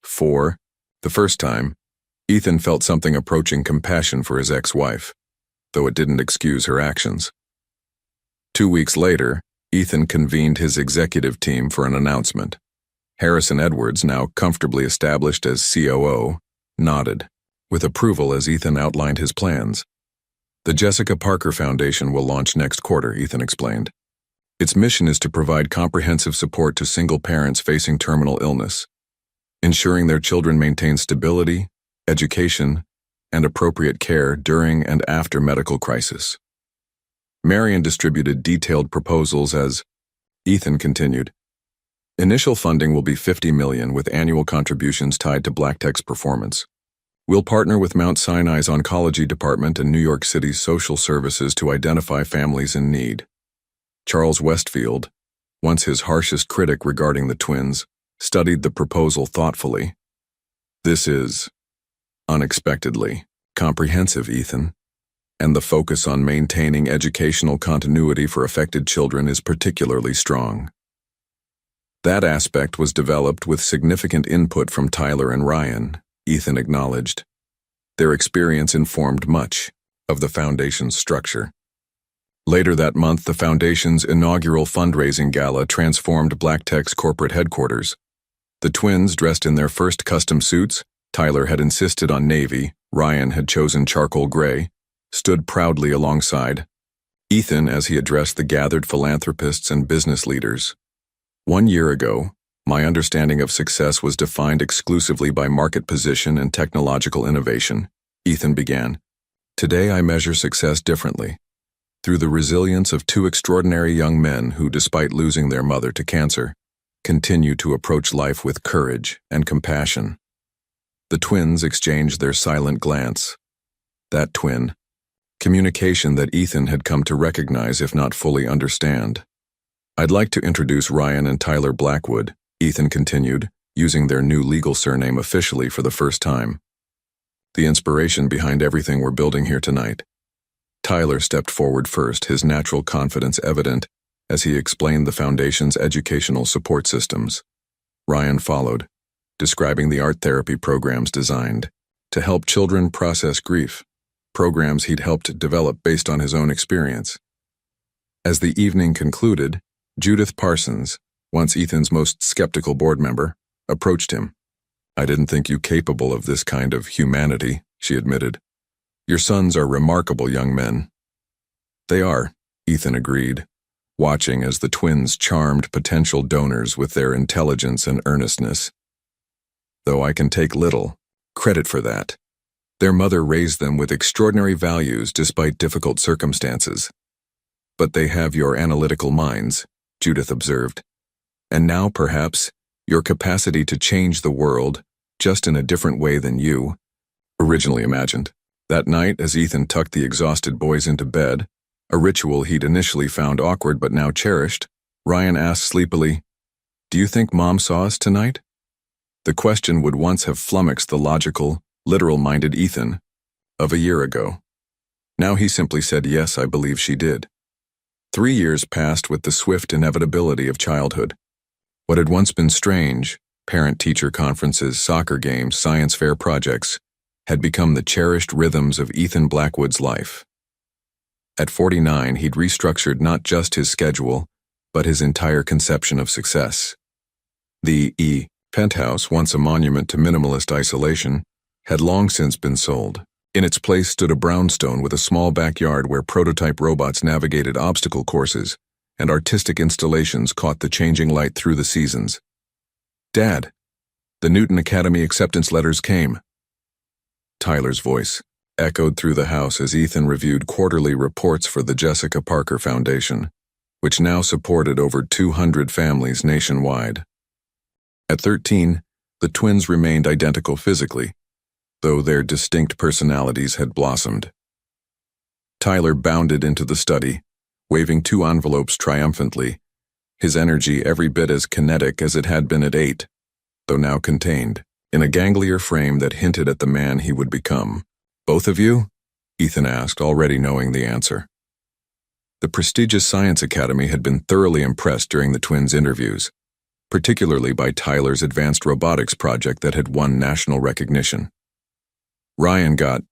For the first time, Ethan felt something approaching compassion for his ex-wife, though it didn't excuse her actions. 2 weeks later, Ethan convened his executive team for an announcement. Harrison Edwards, now comfortably established as COO, nodded, with approval as Ethan outlined his plans. "The Jessica Parker Foundation will launch next quarter," Ethan explained. "Its mission is to provide comprehensive support to single parents facing terminal illness, ensuring their children maintain stability, education, and appropriate care during and after medical crisis." Marion distributed detailed proposals as Ethan continued. "Initial funding will be $50 million with annual contributions tied to Black Tech's performance. We'll partner with Mount Sinai's Oncology Department and New York City's social services to identify families in need." Charles Westfield, once his harshest critic regarding the twins, studied the proposal thoughtfully. "This is unexpectedly comprehensive, Ethan, and the focus on maintaining educational continuity for affected children is particularly strong." That aspect was developed with significant input from Tyler and Ryan, Ethan acknowledged. Their experience informed much of the foundation's structure. Later that month, the foundation's inaugural fundraising gala transformed Black Tech's corporate headquarters. The twins, dressed in their first custom suits, Tyler had insisted on navy, Ryan had chosen charcoal gray, stood proudly alongside Ethan as he addressed the gathered philanthropists and business leaders. "1 year ago, my understanding of success was defined exclusively by market position and technological innovation," Ethan began. "Today I measure success differently, through the resilience of 2 extraordinary young men who, despite losing their mother to cancer, continue to approach life with courage and compassion." The twins exchanged their silent glance. That twin communication that Ethan had come to recognize if not fully understand. "I'd like to introduce Ryan and Tyler Blackwood," Ethan continued, using their new legal surname officially for the first time. "The inspiration behind everything we're building here tonight." Tyler stepped forward first, his natural confidence evident as he explained the foundation's educational support systems. Ryan followed, describing the art therapy programs designed to help children process grief, programs he'd helped develop based on his own experience. As the evening concluded, Judith Parsons, once Ethan's most skeptical board member, approached him. "I didn't think you capable of this kind of humanity," she admitted. "Your sons are remarkable young men." "They are," Ethan agreed, watching as the twins charmed potential donors with their intelligence and earnestness. Though I can take little credit for that. Their mother raised them with extraordinary values despite difficult circumstances. But they have your analytical minds, Judith observed. And now, perhaps, your capacity to change the world, just in a different way than you originally imagined. That night, as Ethan tucked the exhausted boys into bed, a ritual he'd initially found awkward but now cherished, Ryan asked sleepily, "Do you think Mom saw us tonight?" The question would once have flummoxed the logical, literal-minded Ethan of a year ago. Now he simply said, "Yes, I believe she did." 3 years passed with the swift inevitability of childhood. What had once been strange, parent-teacher conferences, soccer games, science fair projects, had become the cherished rhythms of Ethan Blackwood's life. At 49, he'd restructured not just his schedule, but his entire conception of success. The penthouse, once a monument to minimalist isolation, had long since been sold. In its place stood a brownstone with a small backyard where prototype robots navigated obstacle courses and artistic installations caught the changing light through the seasons. "Dad, the Newton Academy acceptance letters came." Tyler's voice echoed through the house as Ethan reviewed quarterly reports for the Jessica Parker Foundation, which now supported over 200 families nationwide. At 13, the twins remained identical physically, though their distinct personalities had blossomed. Tyler bounded into the study, waving 2 envelopes triumphantly, his energy every bit as kinetic as it had been at 8, though now contained in a ganglier frame that hinted at the man he would become. "Both of you?" Ethan asked, already knowing the answer. The prestigious Science Academy had been thoroughly impressed during the twins' interviews, particularly by Tyler's advanced robotics project that had won national recognition. Ryan got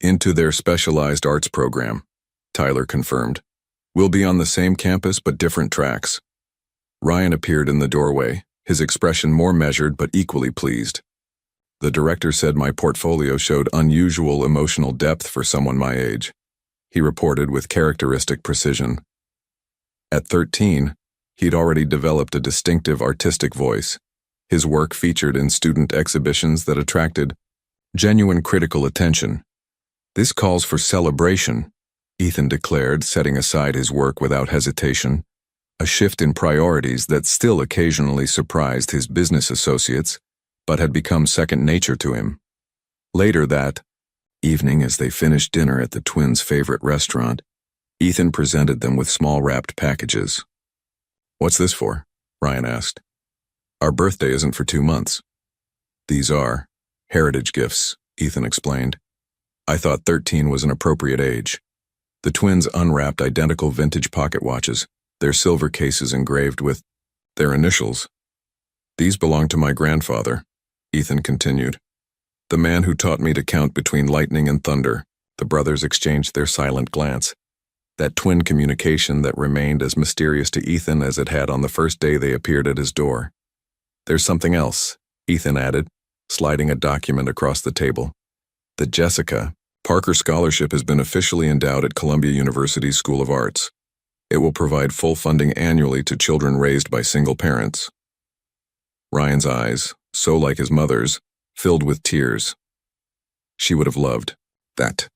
into their specialized arts program, Tyler confirmed. "We'll be on the same campus but different tracks." Ryan appeared in the doorway, his expression more measured but equally pleased. "The director said my portfolio showed unusual emotional depth for someone my age," he reported with characteristic precision. At 13, he'd already developed a distinctive artistic voice. His work featured in student exhibitions that attracted genuine critical attention. "This calls for celebration," Ethan declared, setting aside his work without hesitation, a shift in priorities that still occasionally surprised his business associates, but had become second nature to him. Later that evening, as they finished dinner at the twins' favorite restaurant, Ethan presented them with small wrapped packages. "What's this for?" Ryan asked. "Our birthday isn't for 2 months." "These are heritage gifts," Ethan explained. "I thought 13 was an appropriate age." The twins unwrapped identical vintage pocket watches, their silver cases engraved with their initials. "These belong to my grandfather," Ethan continued. "The man who taught me to count between lightning and thunder." The brothers exchanged their silent glance, that twin communication that remained as mysterious to Ethan as it had on the first day they appeared at his door. "There's something else," Ethan added, sliding a document across the table. "The Jessica Parker Scholarship has been officially endowed at Columbia University's School of Arts. It will provide full funding annually to children raised by single parents." Ryan's eyes, so like his mother's, filled with tears. She would have loved that.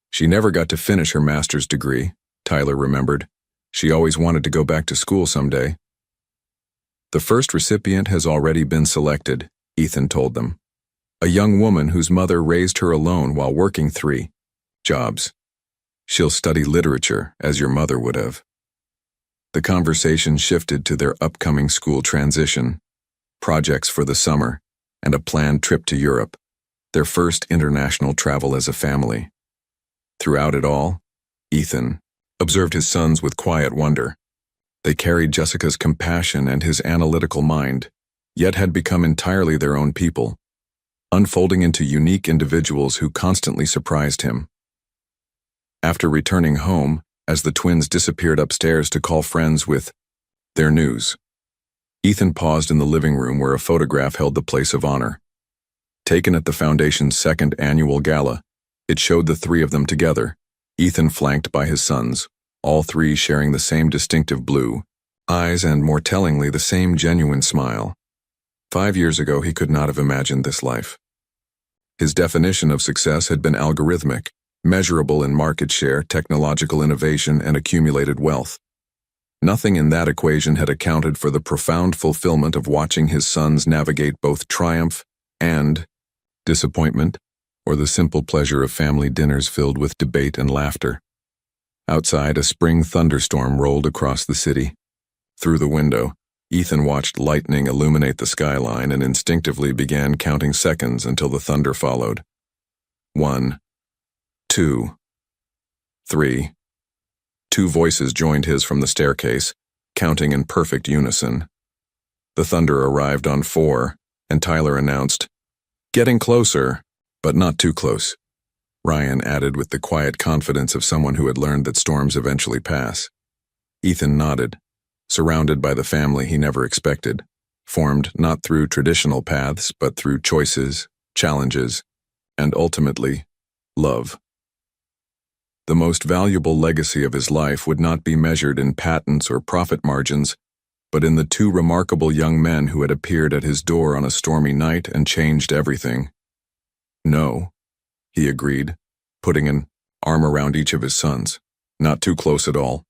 She never got to finish her master's degree, Tyler remembered. She always wanted to go back to school someday. "The first recipient has already been selected," Ethan told them. "A young woman whose mother raised her alone while working 3 jobs. She'll study literature, as your mother would have." The conversation shifted to their upcoming school transition, projects for the summer, and a planned trip to Europe, their first international travel as a family. Throughout it all, Ethan observed his sons with quiet wonder. They carried Jessica's compassion and his analytical mind, yet had become entirely their own people, unfolding into unique individuals who constantly surprised him. After returning home, as the twins disappeared upstairs to call friends with their news, Ethan paused in the living room where a photograph held the place of honor. Taken at the Foundation's 2nd annual gala, it showed the 3 of them together, Ethan flanked by his sons, all three sharing the same distinctive blue eyes and, more tellingly, the same genuine smile. 5 years ago, he could not have imagined this life. His definition of success had been algorithmic, measurable in market share, technological innovation, and accumulated wealth. Nothing in that equation had accounted for the profound fulfillment of watching his sons navigate both triumph and disappointment, or the simple pleasure of family dinners filled with debate and laughter. Outside, a spring thunderstorm rolled across the city. Through the window, Ethan watched lightning illuminate the skyline and instinctively began counting seconds until the thunder followed. 1, 2, 3. 2 voices joined his from the staircase, counting in perfect unison. The thunder arrived on 4, and Tyler announced, "Getting closer, but not too close," Ryan added with the quiet confidence of someone who had learned that storms eventually pass. Ethan nodded, surrounded by the family he never expected, formed not through traditional paths but through choices, challenges, and ultimately, love. The most valuable legacy of his life would not be measured in patents or profit margins, but in the 2 remarkable young men who had appeared at his door on a stormy night and changed everything. "No," he agreed, putting an arm around each of his sons. "Not too close at all."